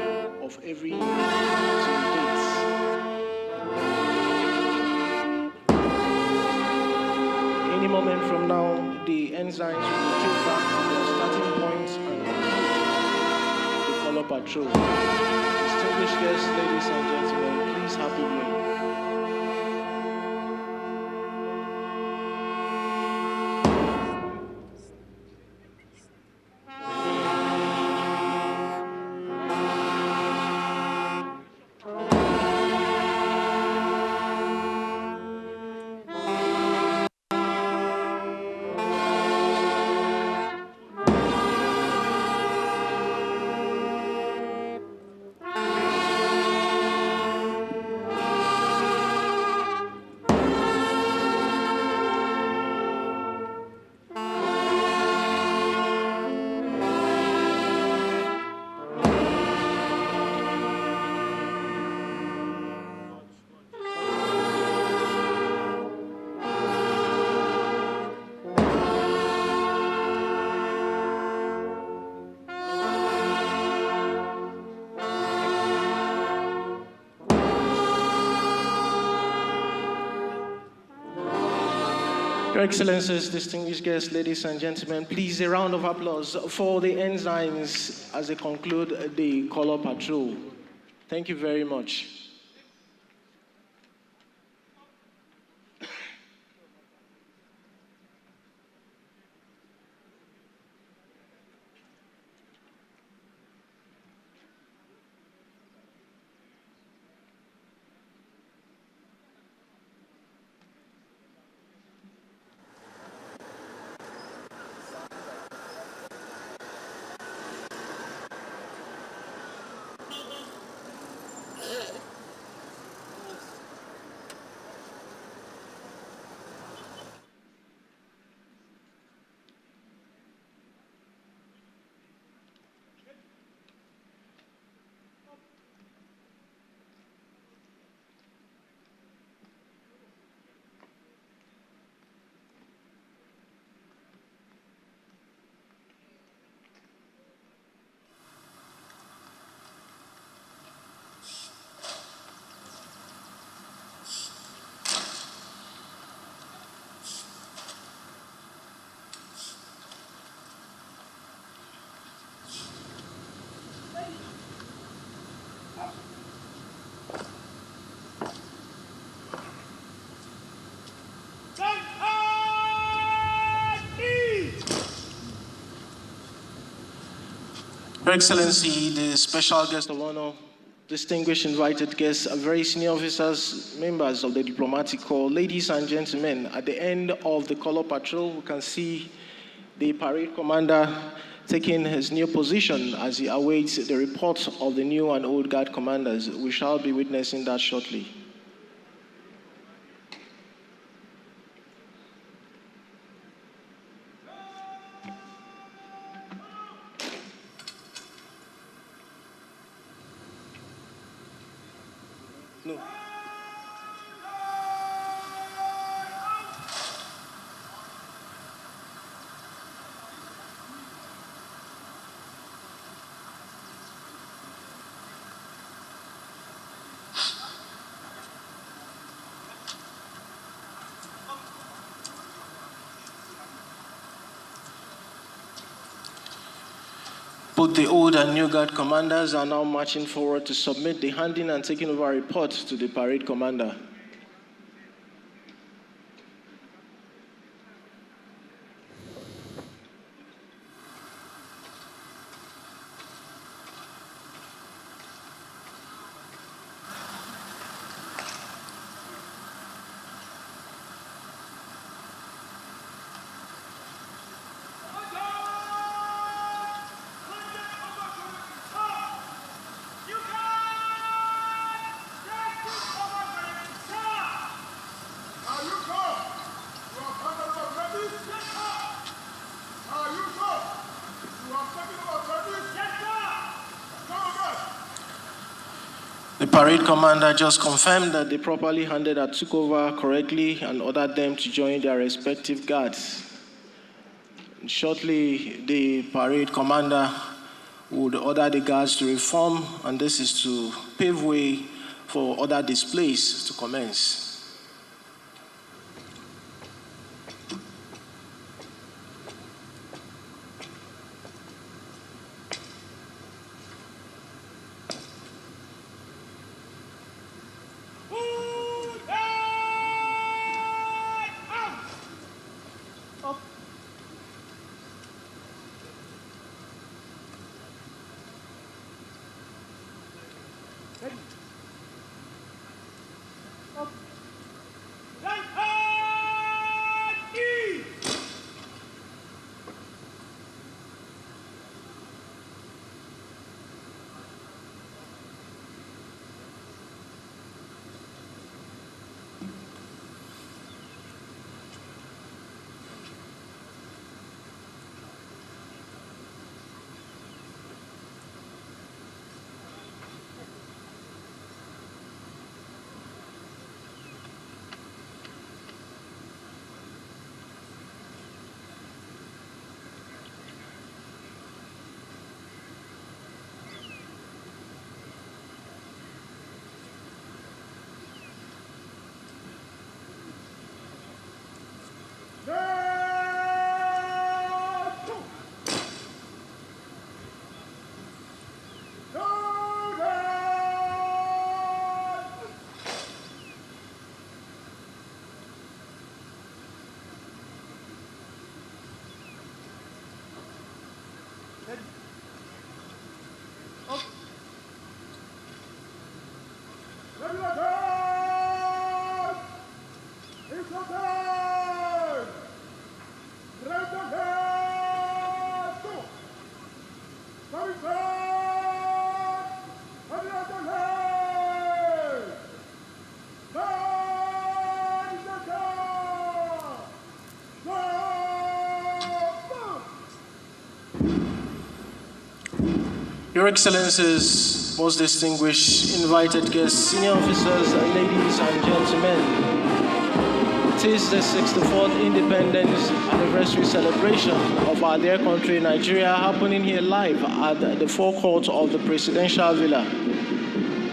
of every year till date. Any moment from now, the ensigns will take back their starting points and the color patrol. Distinguished guests, ladies and gentlemen, please happy new year. Your Excellencies, distinguished guests, ladies and gentlemen, please a round of applause for the ensigns as they conclude the color patrol. Thank you very much. Excellency, the special guest of honor, distinguished invited guests, very senior officers, members of the diplomatic corps, ladies and gentlemen, at the end of the color patrol, we can see the parade commander taking his new position as he awaits the report of the new and old guard commanders. We shall be witnessing that shortly. No. Both the old and new guard commanders are now marching forward to submit the handing and taking over report to the parade commander. The parade commander just confirmed that they properly handed and took over correctly and ordered them to join their respective guards. And shortly, the parade commander would order the guards to reform, and this is to pave way for other displays to commence. Your Excellencies, most distinguished invited guests, senior officers, ladies and gentlemen, it is the 64th Independence Anniversary celebration of our dear country, Nigeria, happening here live at the forecourt of the Presidential Villa.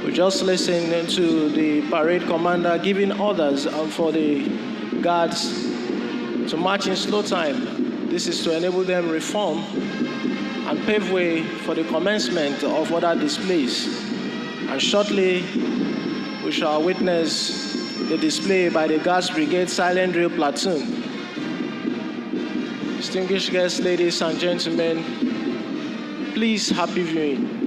We just listened to the parade commander giving orders for the guards to march in slow time. This is to enable them reform and pave way for the commencement of other displays. And shortly, we shall witness the display by the Guards Brigade Silent Drill Platoon. Distinguished guests, ladies and gentlemen, Please, happy viewing.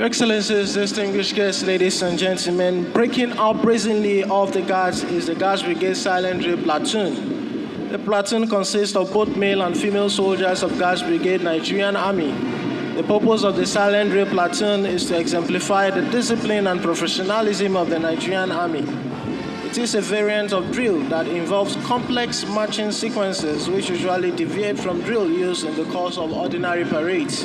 Your Excellencies, distinguished guests, ladies and gentlemen, breaking out brazenly off the guards is the Guards Brigade Silent Drill Platoon. The platoon consists of both male and female soldiers of Guards Brigade Nigerian Army. The purpose of the Silent Drill Platoon is to exemplify the discipline and professionalism of the Nigerian Army. It is a variant of drill that involves complex marching sequences which usually deviate from drill used in the course of ordinary parades.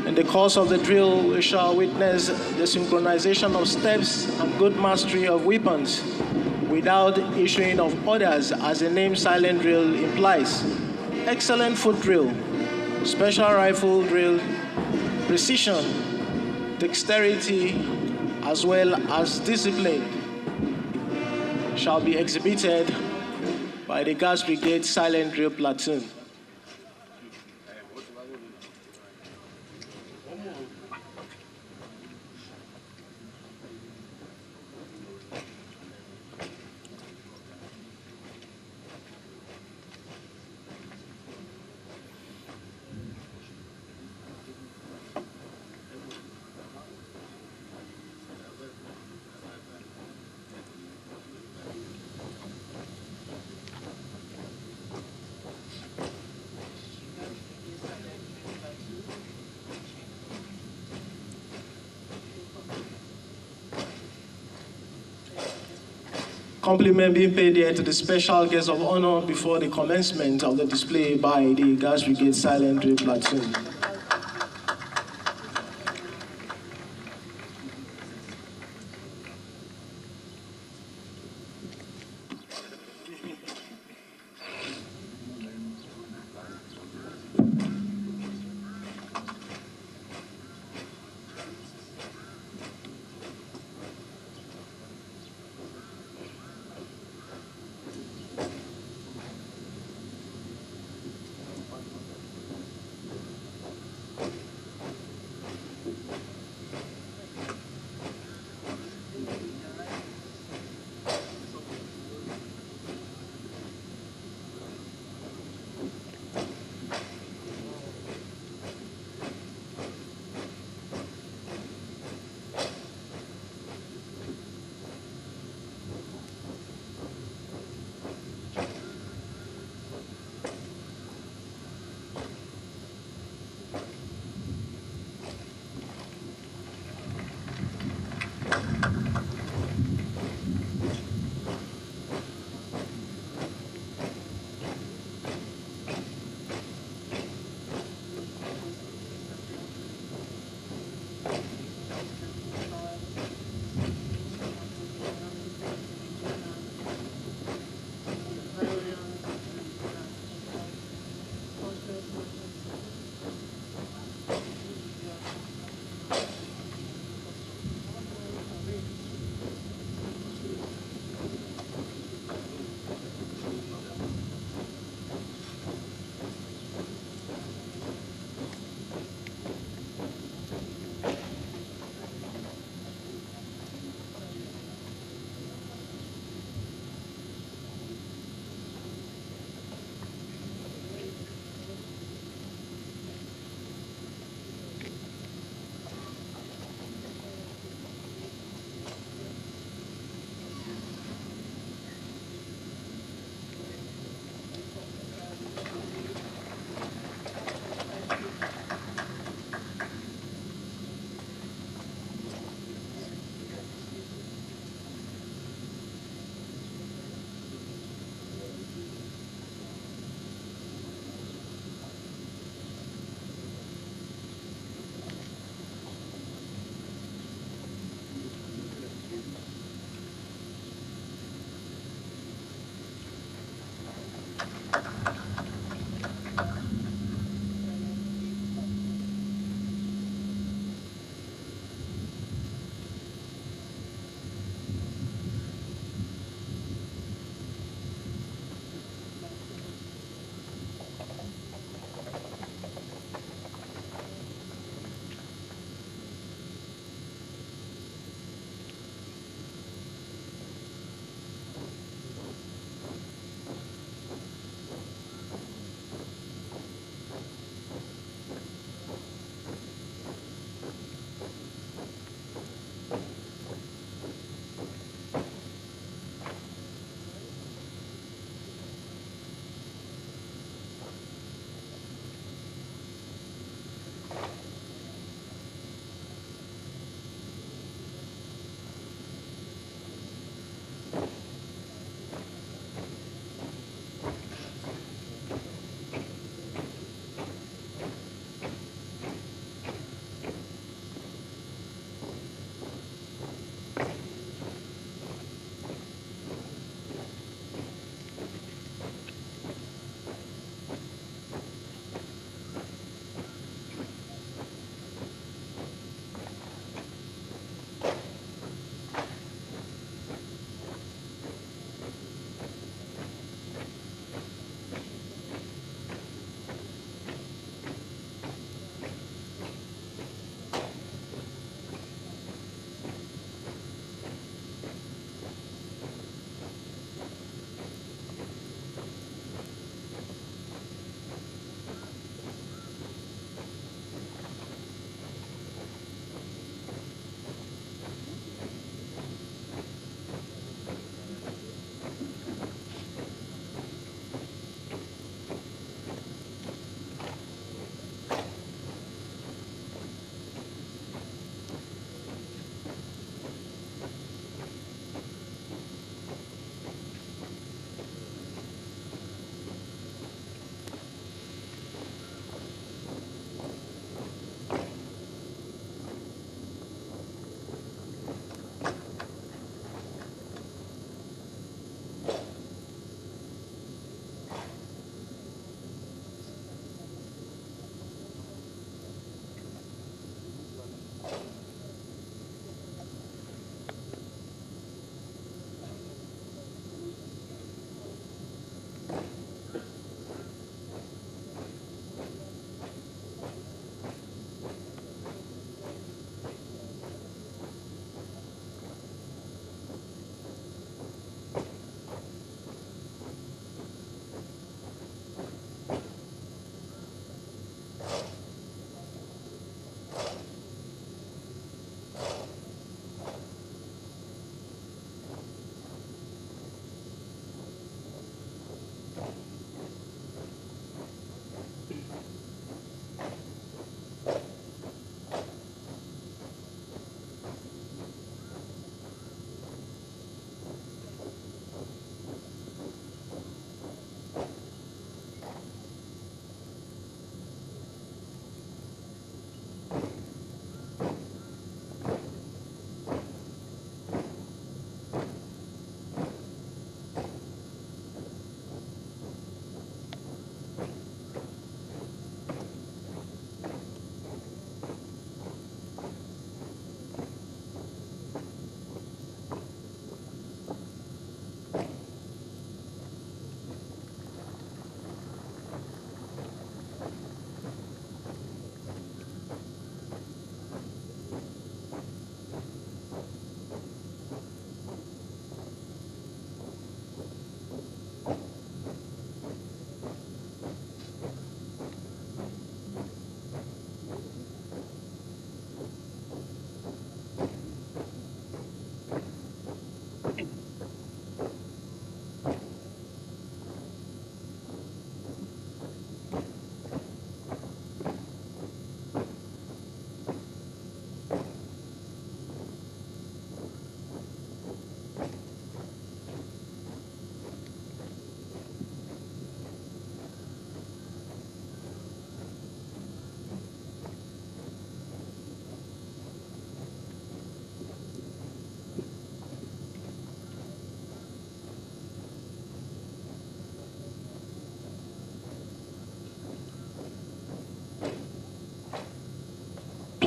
In the course of the drill, we shall witness the synchronization of steps and good mastery of weapons without issuing of orders, as the name silent drill implies. Excellent foot drill, special rifle drill, precision, dexterity, as well as discipline shall be exhibited by the Guards Brigade Silent Drill Platoon. Compliment being paid here to the special guest of honor before the commencement of the display by the Guards Brigade Silent Drill Platoon.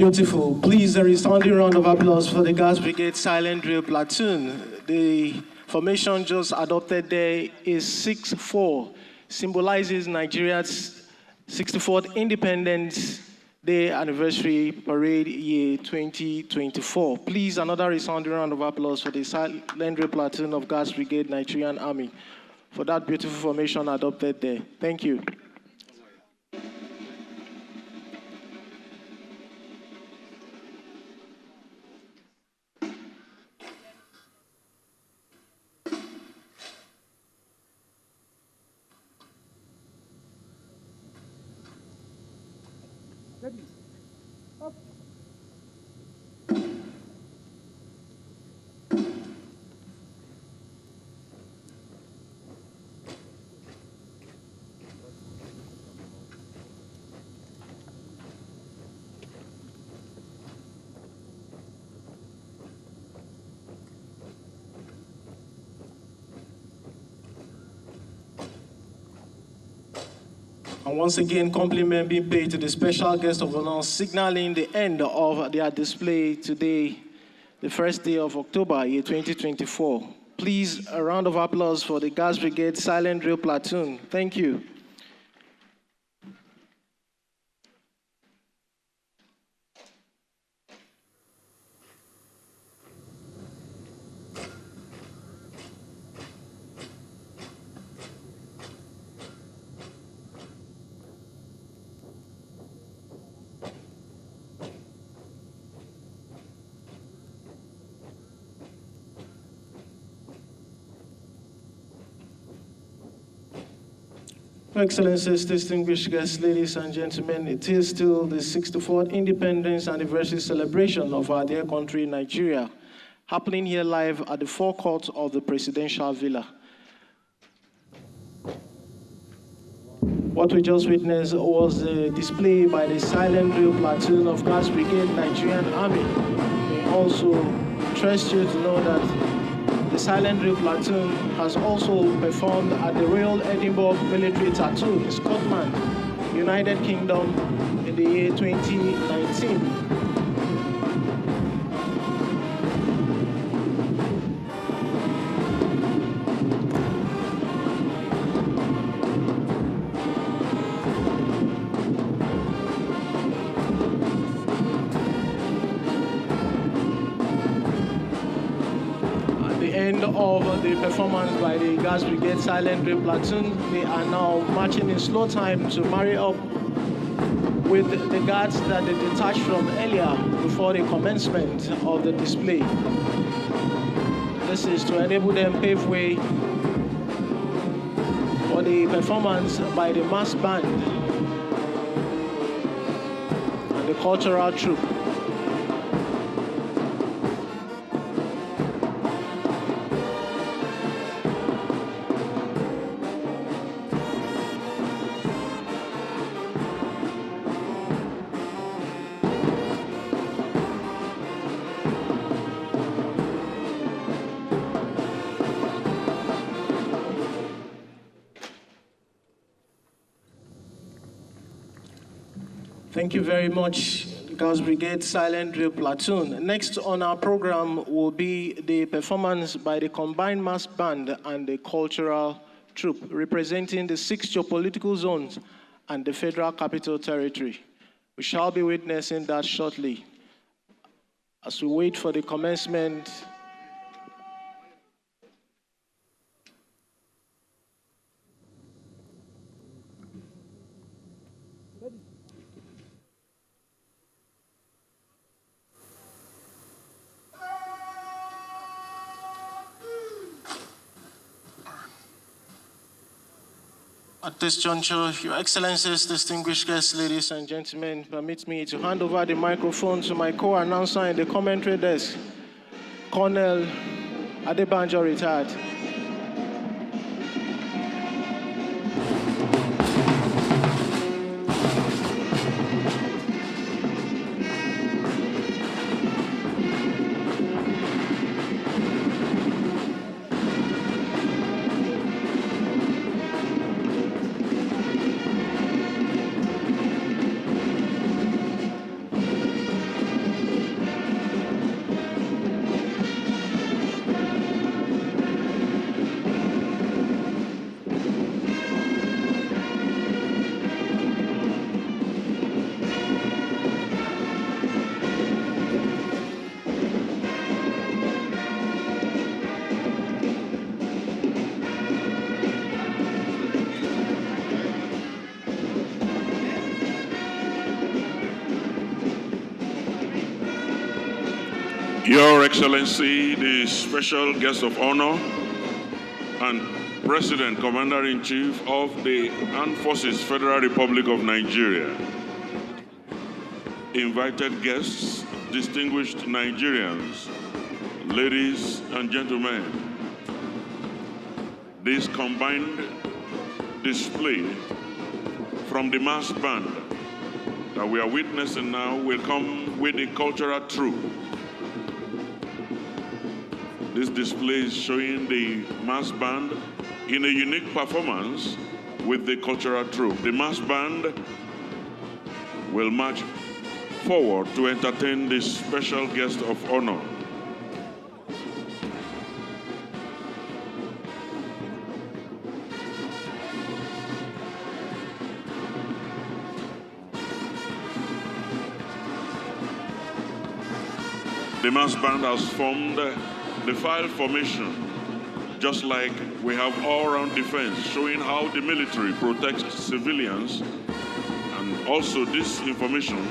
Beautiful. Please, a resounding round of applause for the Guards Brigade Silent Drill Platoon. The formation just adopted there is 6-4, symbolizes Nigeria's 64th Independence Day Anniversary Parade Year 2024. Please, another resounding round of applause for the Silent Drill Platoon of Guards Brigade Nigerian Army for that beautiful formation adopted there. Thank you. And once again, compliment being paid to the special guest of honor, signaling the end of their display today, the first day of October, year 2024. Please, a round of applause for the Guards Brigade Silent Drill Platoon. Thank you. Your Excellencies, distinguished guests, ladies and gentlemen, it is still the 64th Independence Anniversary celebration of our dear country, Nigeria, happening here live at the forecourt of the Presidential Villa. What we just witnessed was a display by the Silent Drill Platoon of Guards Brigade Nigerian Army. We also trust you to know that the Silent Drill Platoon has also performed at the Royal Edinburgh Military Tattoo in Scotland, United Kingdom, in the year 2019. Of the performance by the Guards Brigade Silent Drill Platoon, they are now marching in slow time to marry up with the guards that they detached from earlier before the commencement of the display. This is to enable them pave way for the performance by the mass band and the cultural troupe. Thank you very much, Guards Brigade Silent Drill Platoon. Next on our program will be the performance by the Combined Mass Band and the Cultural Troupe, representing the 6 geopolitical zones and the Federal Capital Territory. We shall be witnessing that shortly as we wait for the commencement . At this juncture, Your Excellencies, distinguished guests, ladies and gentlemen, permit me to hand over the microphone to my co-announcer in the commentary desk, Colonel Adebanjo, retired. Your Excellency, the special guest of honor and President, Commander-in-Chief of the Armed Forces, Federal Republic of Nigeria, invited guests, distinguished Nigerians, ladies and gentlemen, this combined display from the mass band that we are witnessing now will come with a cultural troupe. This display is showing the mass band in a unique performance with the cultural troupe. The mass band will march forward to entertain this special guest of honor. The mass band has formed the file formation, just like we have all-round defense, showing how the military protects civilians. And also this information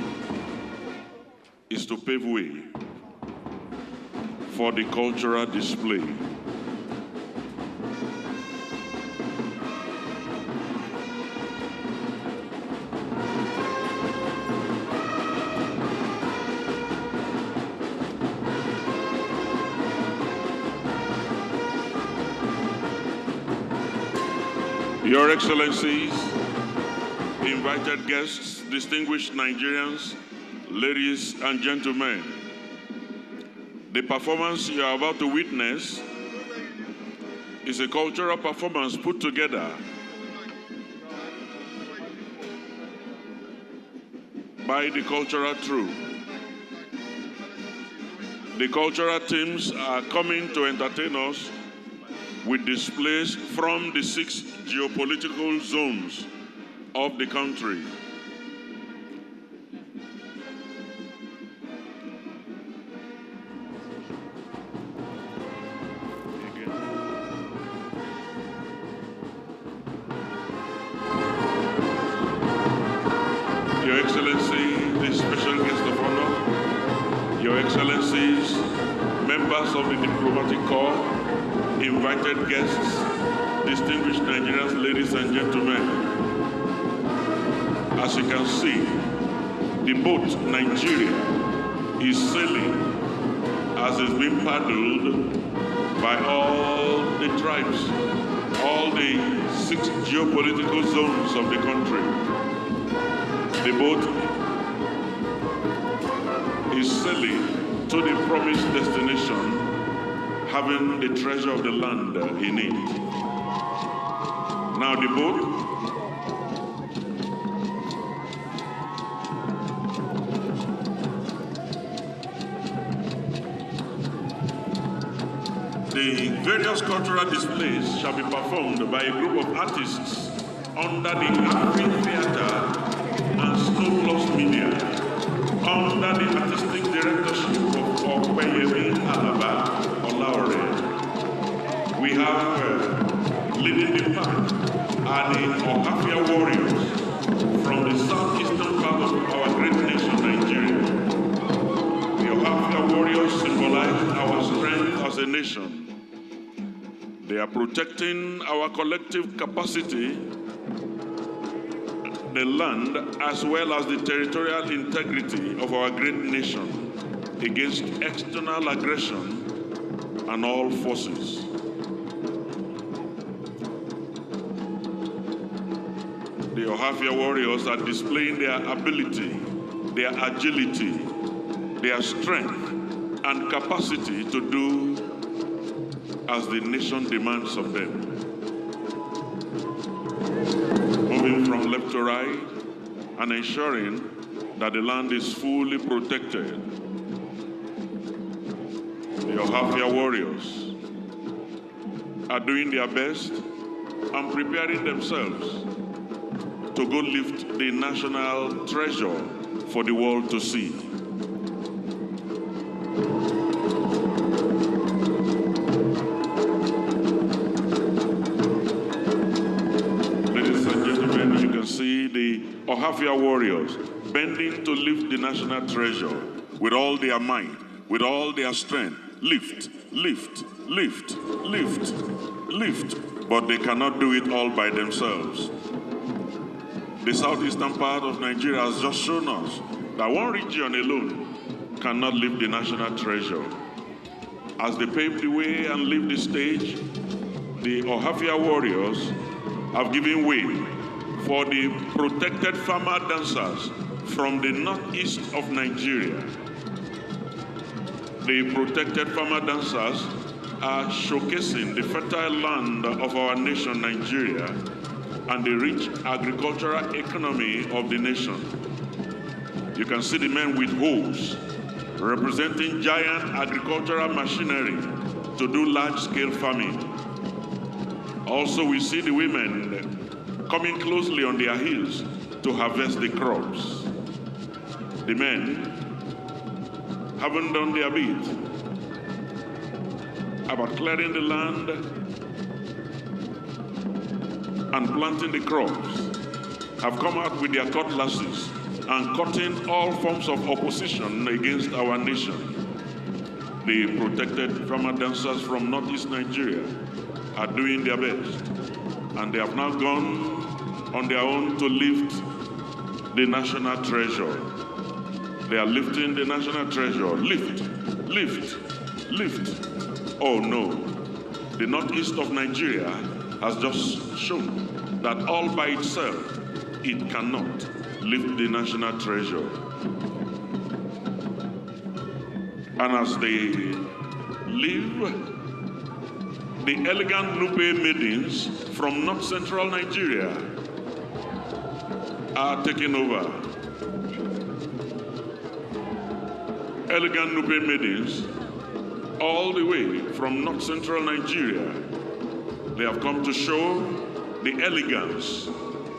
is to pave way for the cultural display. Your Excellencies, invited guests, distinguished Nigerians, ladies and gentlemen, the performance you are about to witness is a cultural performance put together by the cultural troupe. The cultural teams are coming to entertain us with displays from the 6 geopolitical zones of the country. Your Excellency, the special guest of honor, Your Excellencies, members of the diplomatic corps, invited guests, distinguished Nigerians, ladies and gentlemen. As you can see, the boat Nigeria is sailing as it's being paddled by all the tribes, all the 6 geopolitical zones of the country. The boat is sailing to the promised destination, having the treasure of the land in it. Now the boat the various cultural displays shall be performed by a group of artists under the Afri Theatre and Snow Plus Media, under the artistic directorship of Okweyemi Alaba Olaore. We have leading the pack are the Ohafia warriors from the southeastern part of our great nation, Nigeria. The Ohafia warriors symbolize our strength as a nation. They are protecting our collective capacity, the land, as well as the territorial integrity of our great nation against external aggression and all forces. The Ohafia warriors are displaying their ability, their agility, their strength, and capacity to do as the nation demands of them. Moving from left to right and ensuring that the land is fully protected. The Ohafia warriors are doing their best and preparing themselves to go lift the national treasure for the world to see. Ladies and gentlemen, you can see the Ohafia warriors bending to lift the national treasure with all their might, with all their strength. Lift, lift, lift, lift, lift. But they cannot do it all by themselves. The southeastern part of Nigeria has just shown us that one region alone cannot lift the national treasure. As they pave the way and leave the stage, the Ohafia warriors have given way for the protected farmer dancers from the northeast of Nigeria. The protected farmer dancers are showcasing the fertile land of our nation, Nigeria, and the rich agricultural economy of the nation. You can see the men with hoes representing giant agricultural machinery to do large-scale farming. Also, we see the women coming closely on their heels to harvest the crops. The men haven't done their bit about clearing the land and planting the crops, have come out with their cutlasses and cutting all forms of opposition against our nation. The protected farmer dancers from northeast Nigeria are doing their best, and they have now gone on their own to lift the national treasure. They are lifting the national treasure. Lift, lift, lift. Oh no, the northeast of Nigeria has just shown that all by itself, it cannot lift the national treasure. And as they leave, the elegant Nupe maidens from north central Nigeria are taking over. Elegant Nupe maidens all the way from north central Nigeria. They have come to show the elegance.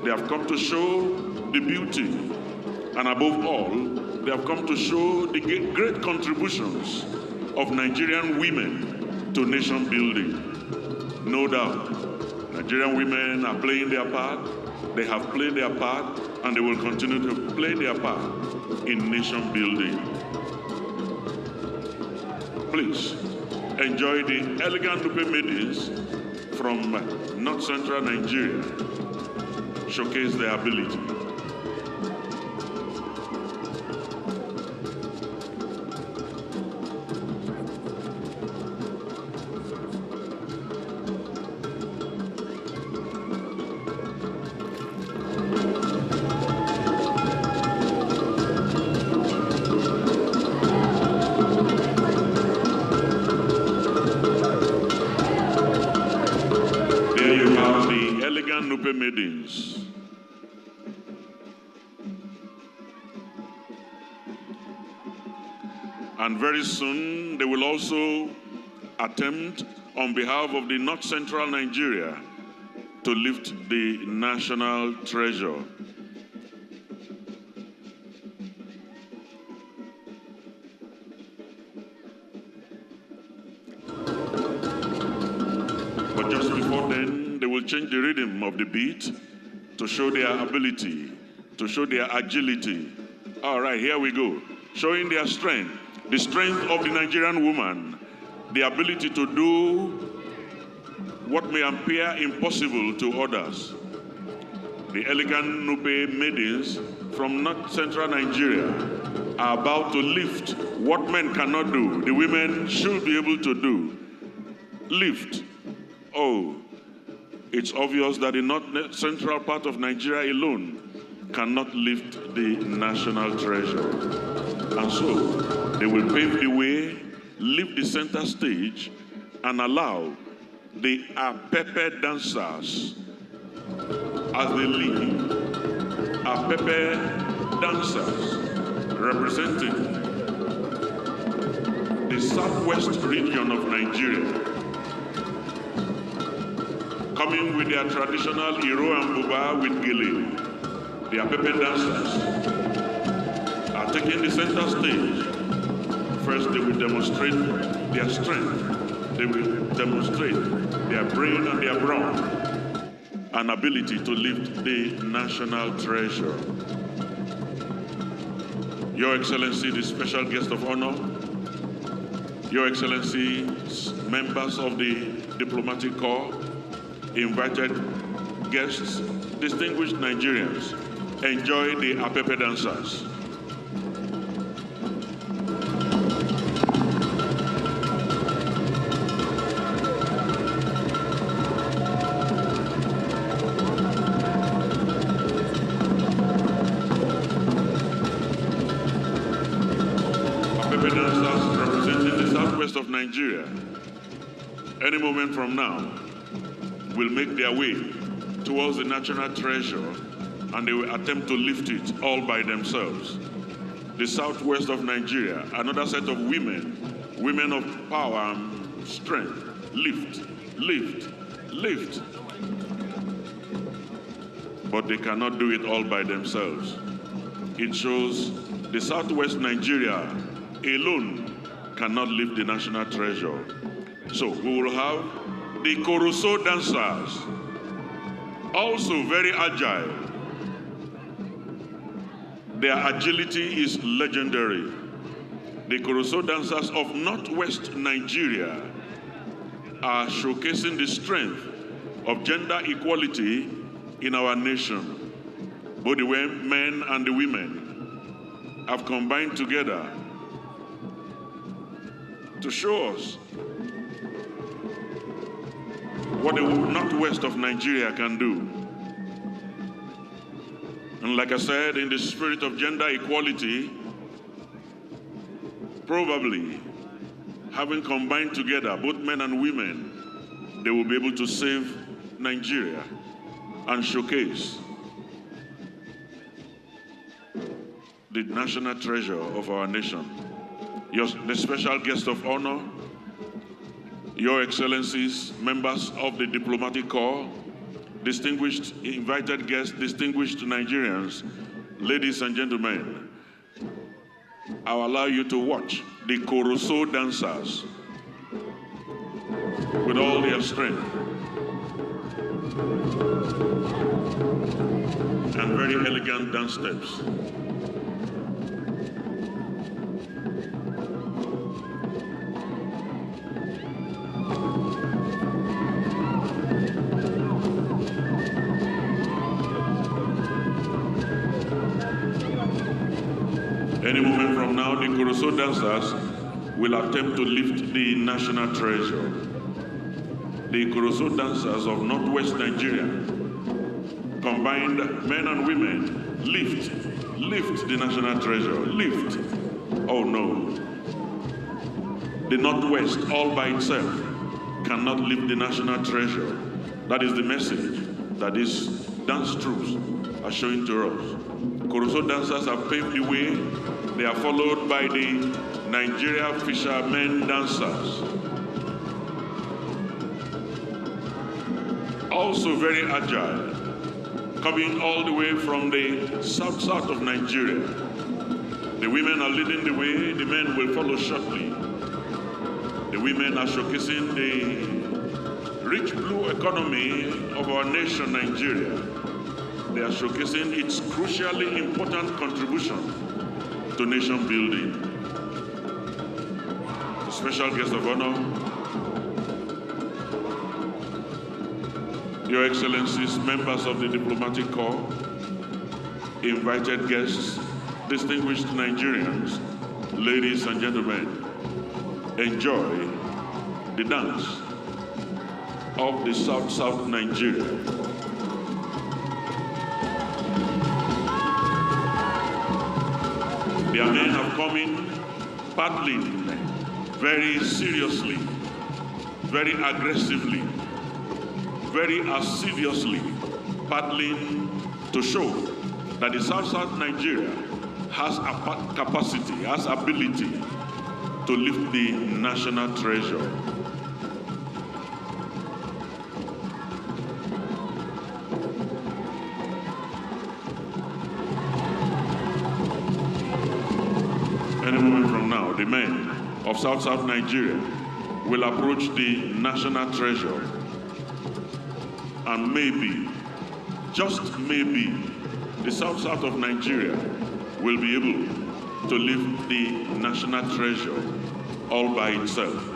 They have come to show the beauty. And above all, they have come to show the great contributions of Nigerian women to nation building. No doubt, Nigerian women are playing their part. They have played their part, and they will continue to play their part in nation building. Please enjoy the elegant Nupe maidens from north central Nigeria showcase their ability. Nupe maidens. And very soon they will also attempt on behalf of the North Central Nigeria to lift the national treasure. But just before then, they will change the rhythm of the beat to show their ability, to show their agility. All right, here we go. Showing their strength, the strength of the Nigerian woman, the ability to do what may appear impossible to others. The elegant Nupe maidens from North Central Nigeria are about to lift what men cannot do, the women should be able to do. Lift. Oh, it's obvious that the North Central part of Nigeria alone cannot lift the national treasure. And so, they will pave the way, leave the center stage, and allow the Apepe dancers, as they leave, Apepe dancers representing the southwest region of Nigeria, coming with their traditional Iro and Buba with Gele. The Apepe dancers are taking the center stage. First, they will demonstrate their strength. They will demonstrate their brain and their brawn and ability to lift the national treasure. Your Excellency, the special guest of honor, Your Excellencies, members of the Diplomatic Corps, invited guests, distinguished Nigerians, enjoy the Apepe dancers. Apepe dancers representing the southwest of Nigeria, any moment from now, will make their way towards the national treasure, and they will attempt to lift it all by themselves. The southwest of Nigeria, another set of women of power and strength, lift, lift, lift. But they cannot do it all by themselves. It shows the southwest Nigeria alone cannot lift the national treasure. So we will have the Koroso dancers, also very agile. Their agility is legendary. The Koroso dancers of Northwest Nigeria are showcasing the strength of gender equality in our nation. Both the men and the women have combined together to show us what the Northwest of Nigeria can do. And like I said, in the spirit of gender equality, probably having combined together both men and women, they will be able to save Nigeria and showcase the national treasure of our nation. The special guest of honor, Your Excellencies, members of the Diplomatic Corps, distinguished invited guests, distinguished Nigerians, ladies and gentlemen, I'll allow you to watch the Koroso dancers with all their strength and very elegant dance steps. Any moment from now, the Koroso dancers will attempt to lift the national treasure. The Koroso dancers of Northwest Nigeria, combined men and women, lift the national treasure, lift. Oh no. The Northwest all by itself cannot lift the national treasure. That is the message that these dance troops are showing to us. Koroso dancers have paved the way. They are followed by the Nigeria fishermen dancers. Also very agile, coming all the way from the south of Nigeria. The women are leading the way, the men will follow shortly. The women are showcasing the rich blue economy of our nation, Nigeria. They are showcasing its crucially important contribution to nation building. The special guest of honor, Your Excellencies, members of the Diplomatic Corps, invited guests, distinguished Nigerians, ladies and gentlemen, enjoy the dance of the South Nigeria. Their men have come in paddling very seriously, very aggressively, very assiduously, paddling to show that the South Nigeria has a capacity, has ability to lift the national treasure. Any moment from now, the men of South Nigeria will approach the national treasure, and maybe, just maybe, the South of Nigeria will be able to lift the national treasure all by itself.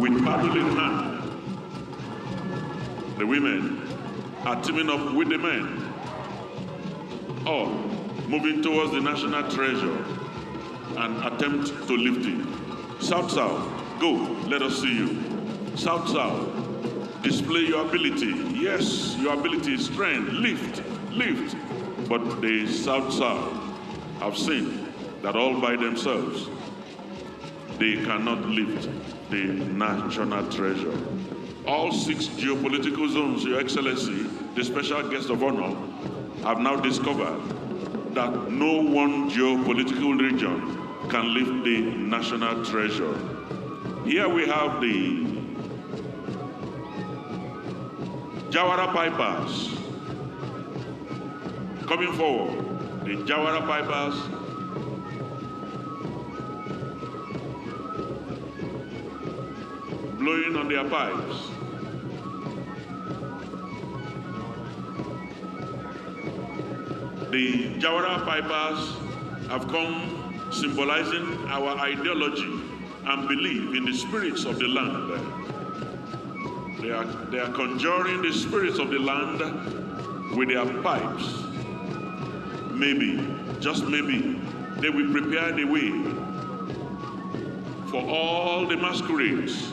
With paddle in hand, the women are teaming up with the men, all moving towards the national treasure and attempt to lift it. South, South, go, let us see you. South, South, display your ability. Yes, your ability is strength, lift, lift. But the South, South have seen that all by themselves, they cannot lift the national treasure. All 6 geopolitical zones, Your Excellency, the special guest of honor, have now discovered that no one geopolitical region can lift the national treasure. Here we have the Jawara Pipers coming forward. The Jawara Pipers blowing on their pipes. The Jawara Pipers have come symbolizing our ideology and belief in the spirits of the land. They are conjuring the spirits of the land with their pipes. Maybe, just maybe, they will prepare the way for all the masquerades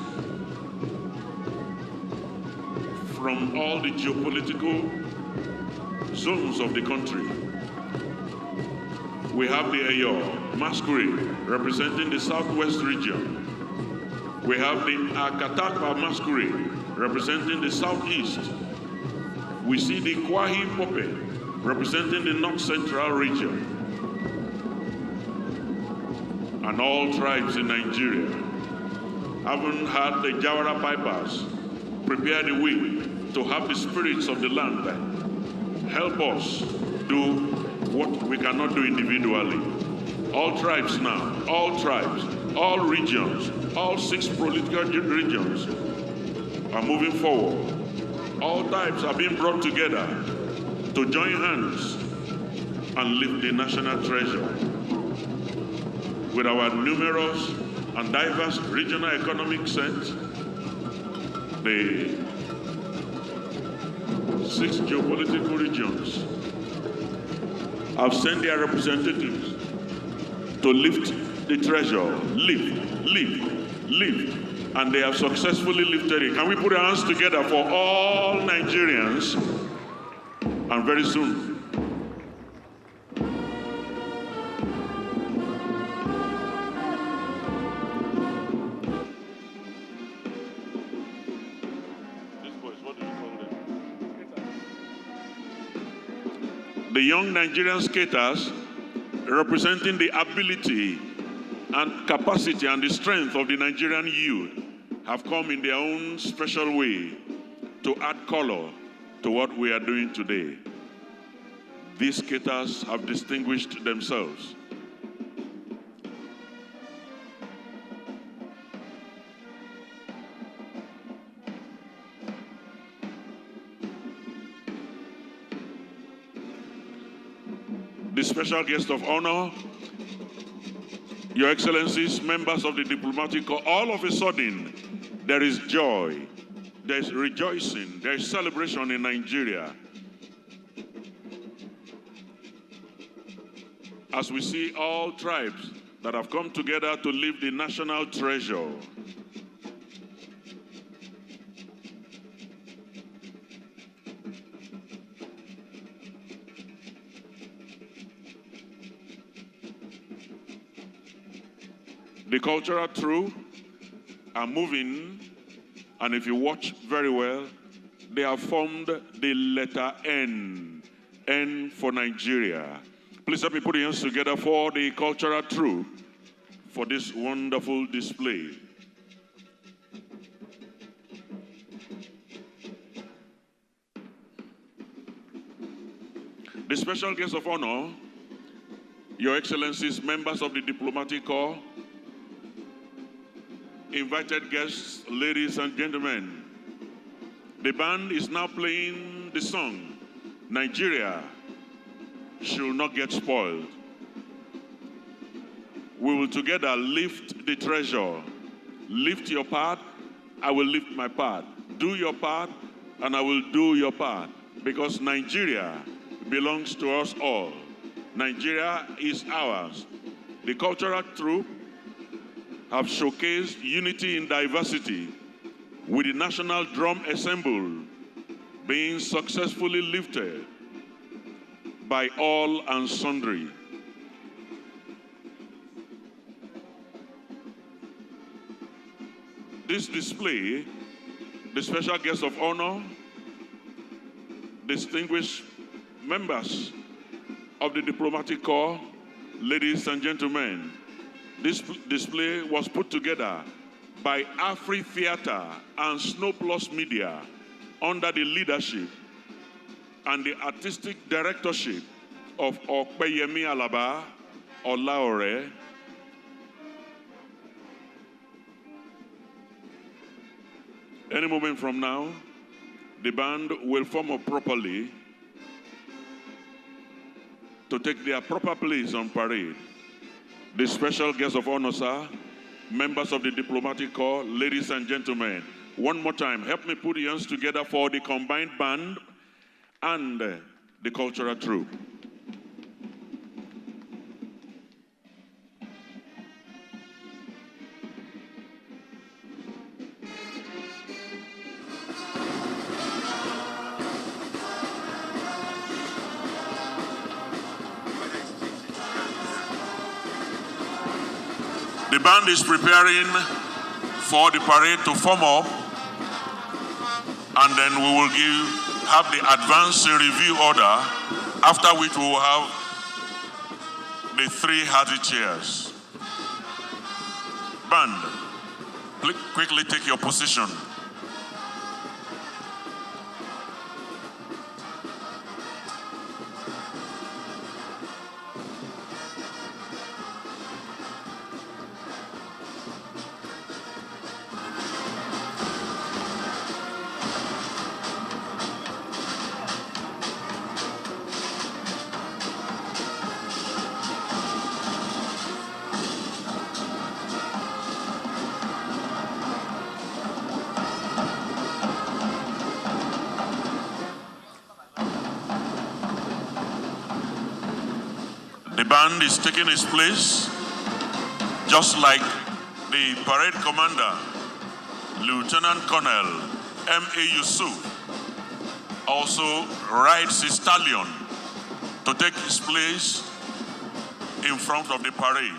from all the geopolitical zones of the country. We have the Eyo masquerade representing the southwest region. We have the Akatakpa masquerade representing the southeast. We see the Kwahi Pope representing the north central region. And all tribes in Nigeria haven't had the Jawara Pipers prepare the way to have the spirits of the land help us do what we cannot do individually. All tribes now, all tribes, all regions, all 6 political regions are moving forward. All tribes are being brought together to join hands and lift the national treasure. With our numerous and diverse regional economic sense, the 6 geopolitical regions have sent their representatives to lift the treasure, lift, lift, lift, and they have successfully lifted it. Can we put our hands together for all Nigerians? And very soon, the young Nigerian skaters representing the ability and capacity and the strength of the Nigerian youth have come in their own special way to add color to what we are doing today. These skaters have distinguished themselves. The special guest of honor, Your Excellencies, members of the diplomatic corps, all of a sudden, there is joy, there is rejoicing, there is celebration in Nigeria. As we see all tribes that have come together to lift the national treasure. The cultural troop are moving, and if you watch very well, they have formed the letter N, N for Nigeria. Please help me put your hands together for the cultural troop for this wonderful display. The special guest of honor, Your Excellencies, members of the diplomatic corps, invited guests, ladies and gentlemen. The band is now playing the song Nigeria should not get spoiled. We will together lift the treasure. Lift your part, I will lift my part. Do your part, and I will do your part. Because Nigeria belongs to us all. Nigeria is ours. The cultural troupe have showcased unity in diversity, with the national drum ensemble being successfully lifted by all and sundry. This display, the special guest of honor, distinguished members of the diplomatic corps, ladies and gentlemen, this display was put together by Afri Theatre and Snow Plus Media under the leadership and the artistic directorship of Okpeyemi Alaba Olaore. Any moment from now, the band will form up properly to take their proper place on parade. The special guests of honor, sir, members of the diplomatic corps, ladies and gentlemen, one more time, help me put your hands together for the combined band and the cultural troupe. The band is preparing for the parade to form up, and then we will have the advance review order, after which we will have the 3 hearty cheers. Band, quickly take your position. The band is taking its place, just like the parade commander, Lieutenant Colonel M.A. Yusuf, also rides his stallion to take his place in front of the parade.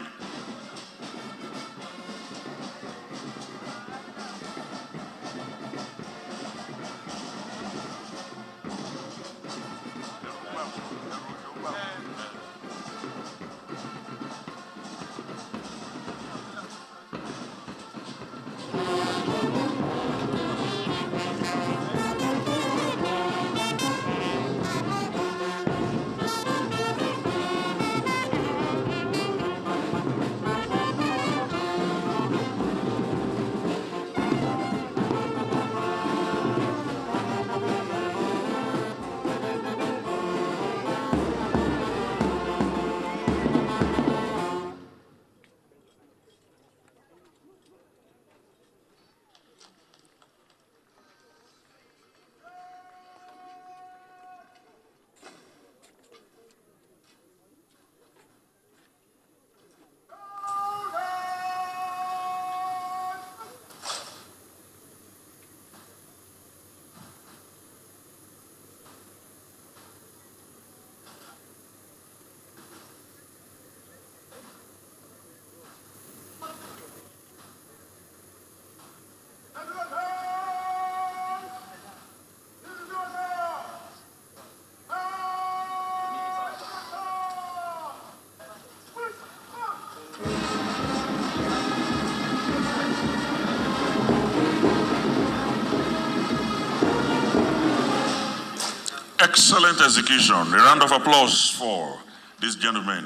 Excellent execution. A round of applause for this gentleman.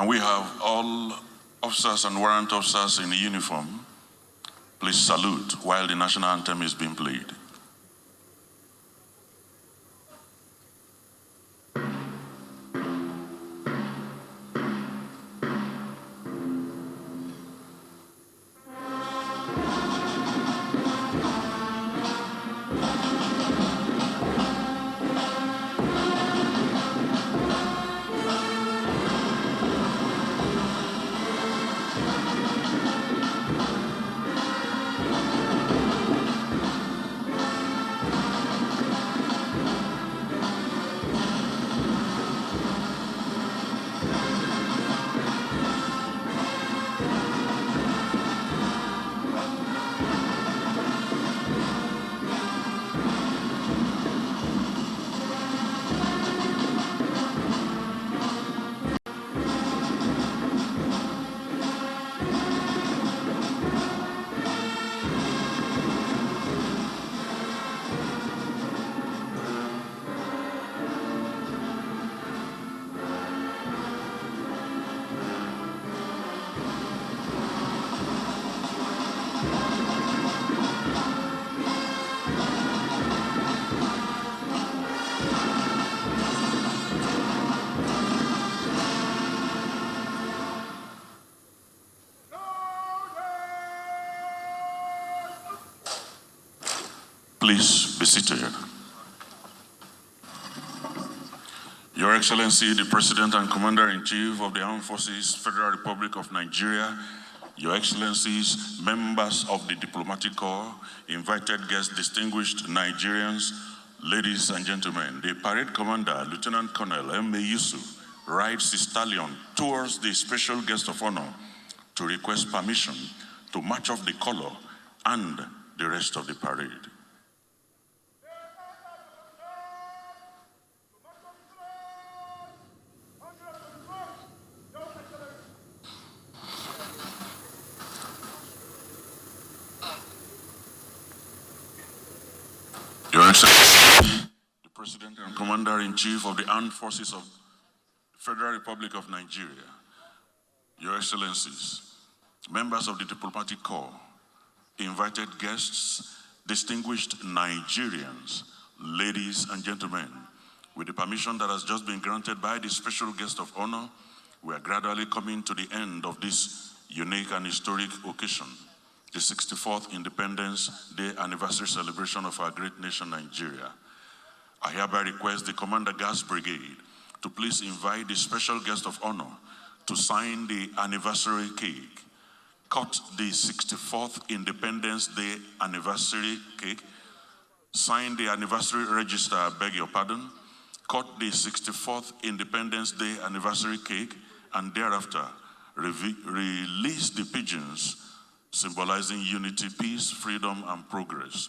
Can we have all officers and warrant officers in uniform please salute while the national anthem is being played? Please be seated. Your Excellency, the President and Commander-in-Chief of the Armed Forces, Federal Republic of Nigeria, Your Excellencies, members of the Diplomatic Corps, invited guests, distinguished Nigerians, ladies and gentlemen, the Parade Commander, Lieutenant Colonel M.A. Yusuf, rides his stallion towards the special guest of honor to request permission to march off the color and the rest of the parade. Your Excellency, the President and Commander-in-Chief of the Armed Forces of the Federal Republic of Nigeria, Your Excellencies, members of the Diplomatic Corps, invited guests, distinguished Nigerians, ladies and gentlemen, with the permission that has just been granted by the special guest of honor, we are gradually coming to the end of this unique and historic occasion, the 64th Independence Day anniversary celebration of our great nation, Nigeria. I hereby request the Commander Gas Brigade to please invite the special guest of honor to sign the anniversary cake, cut the 64th Independence Day anniversary cake, sign the anniversary register, I beg your pardon, cut the 64th Independence Day anniversary cake, and thereafter release the pigeons symbolizing unity, peace, freedom, and progress.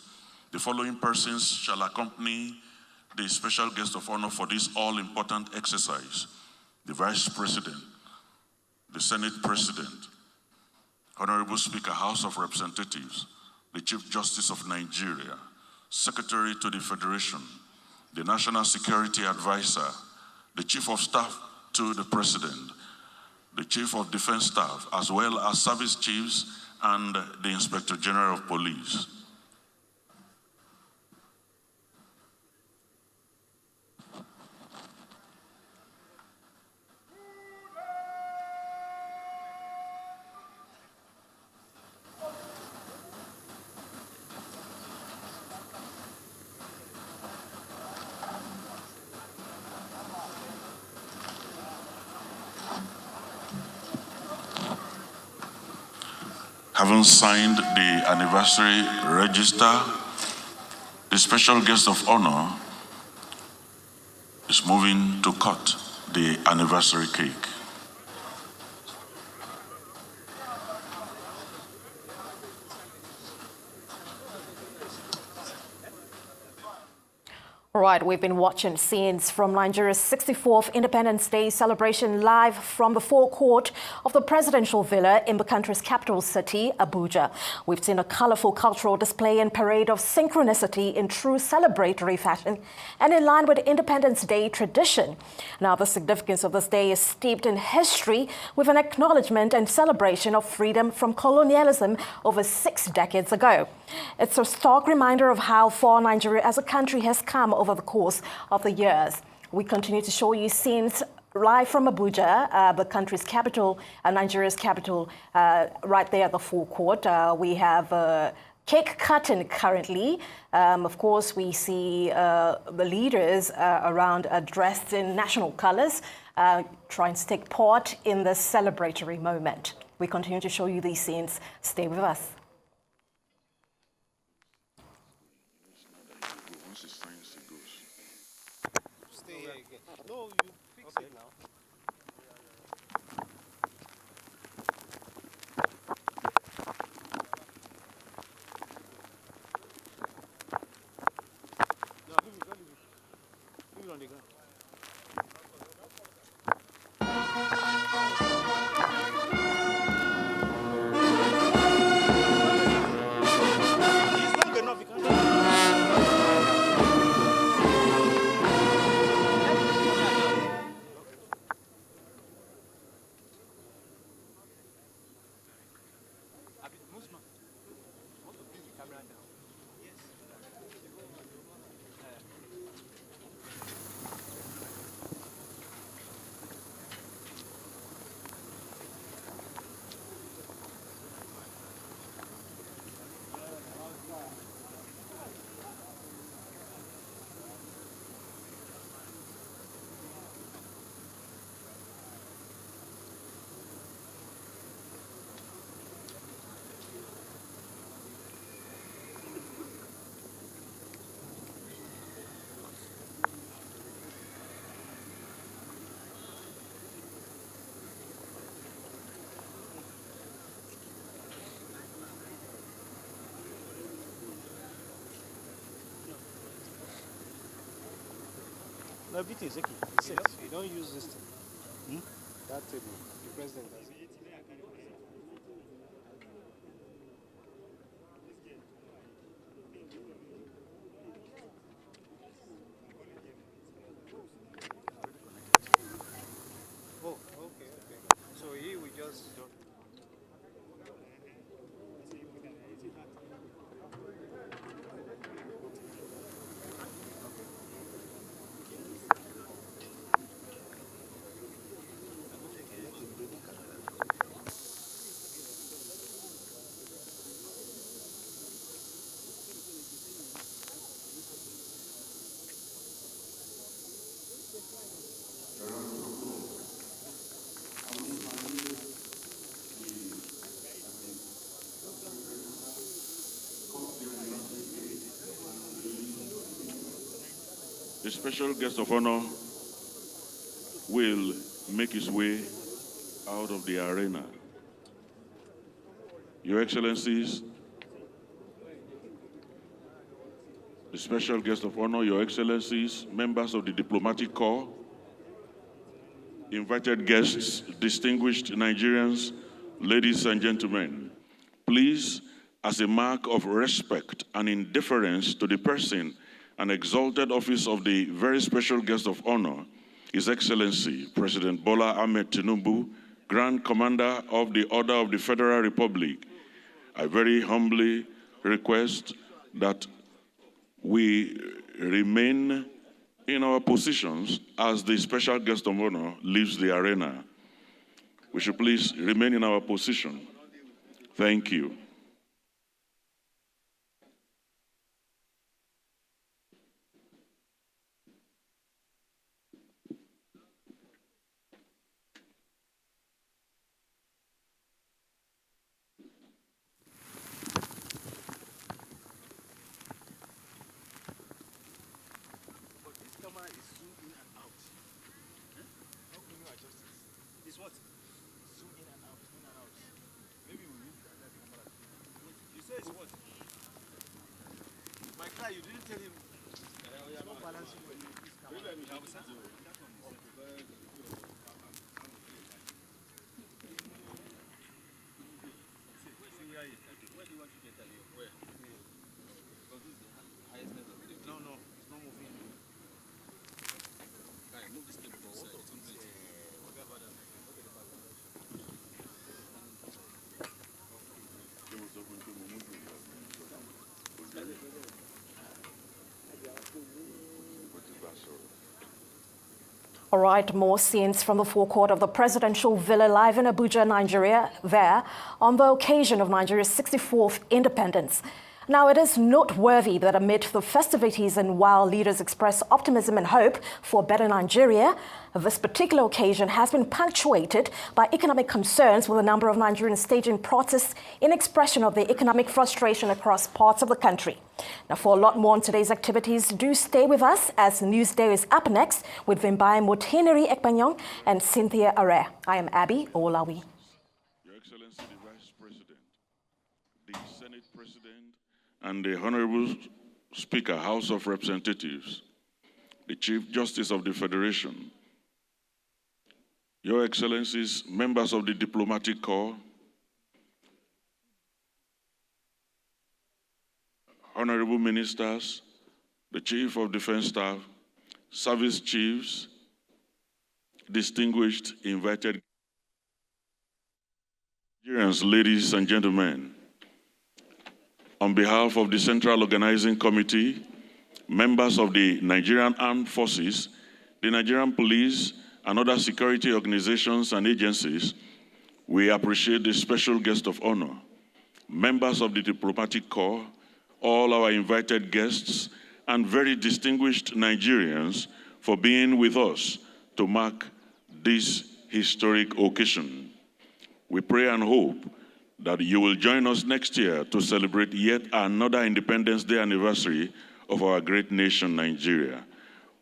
The following persons shall accompany the special guest of honor for this all-important exercise: the Vice President, the Senate President, Honorable Speaker, House of Representatives, the Chief Justice of Nigeria, Secretary to the Federation, the National Security Advisor, the Chief of Staff to the President, the Chief of Defense Staff, as well as Service Chiefs and the Inspector General of Police. Having signed the anniversary register, the special guest of honor is moving to cut the anniversary cake. All right, we've been watching scenes from Nigeria's 64th Independence Day celebration live from the forecourt of the presidential villa in the country's capital city, Abuja. We've seen a colorful cultural display and parade of synchronicity in true celebratory fashion and in line with Independence Day tradition. Now, the significance of this day is steeped in history with an acknowledgement and celebration of freedom from colonialism over 6 decades ago. It's a stark reminder of how far Nigeria as a country has come over the course of the years. We continue to show you scenes live from Abuja, the country's capital, Nigeria's capital, right there at the forecourt. We have cake cutting currently. Of course, we see the leaders around dressed in national colors, trying to take part in this celebratory moment. We continue to show you these scenes. Stay with us. No, you fix it now. No, leave it. Leave it on the ground. It's long enough, you can't. No, everything is okay. It's safe. You don't use this thing. That table. The president does it. Oh, okay. So here we just... The special guest of honor will make his way out of the arena. Your Excellencies, the special guest of honor, Your Excellencies, members of the diplomatic corps, invited guests, distinguished Nigerians, ladies and gentlemen, please, as a mark of respect and in deference to the person and exalted office of the very special guest of honor, His Excellency, President Bola Ahmed Tinubu, Grand Commander of the Order of the Federal Republic, I very humbly request that we remain in our positions as the special guest of honor leaves the arena. We should please remain in our position. Thank you. It's what? Zoom in and out, in and out. Maybe we move that camera. All right, more scenes from the forecourt of the presidential villa live in Abuja, Nigeria, there on the occasion of Nigeria's 64th independence. Now, it is noteworthy that amid the festivities and while leaders express optimism and hope for a better Nigeria, this particular occasion has been punctuated by economic concerns, with a number of Nigerians staging protests in expression of their economic frustration across parts of the country. Now, for a lot more on today's activities, do stay with us as Newsday is up next with Vimbaye Moteneri Ekpanyong and Cynthia Are. I am Abby Olawi. Your Excellency, the Vice President, the Senate President, and the Honorable Speaker, House of Representatives, the Chief Justice of the Federation, Your Excellencies, members of the Diplomatic Corps, Honorable Ministers, the Chief of Defense Staff, Service Chiefs, distinguished invited Nigerians, ladies and gentlemen, on behalf of the Central Organizing Committee, members of the Nigerian Armed Forces, the Nigerian Police, and other security organizations and agencies, we appreciate the special guest of honor, members of the Diplomatic Corps, all our invited guests, and very distinguished Nigerians for being with us to mark this historic occasion. We pray and hope that you will join us next year to celebrate yet another Independence Day anniversary of our great nation, Nigeria.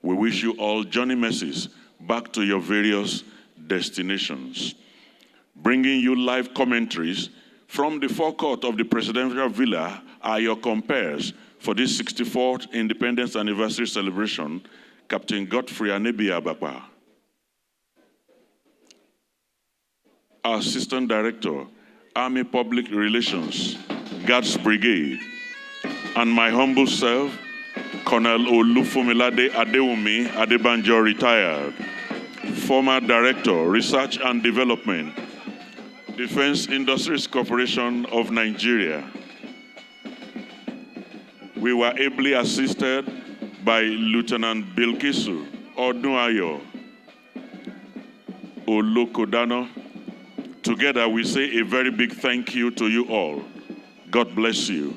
We wish you all journey mercies back to your various destinations. Bringing you live commentaries from the forecourt of the presidential villa are your compares for this 64th Independence Anniversary celebration, Captain Godfrey Anebi-Abakpa. Our Assistant Director, Army Public Relations, Guards Brigade, and my humble self, Colonel Olufumilade Adewumi Adebanjo, retired, former Director, Research and Development, Defense Industries Corporation of Nigeria. We were ably assisted by Lieutenant Bilkisu Odunayo Olokodano. Together, we say a very big thank you to you all. God bless you.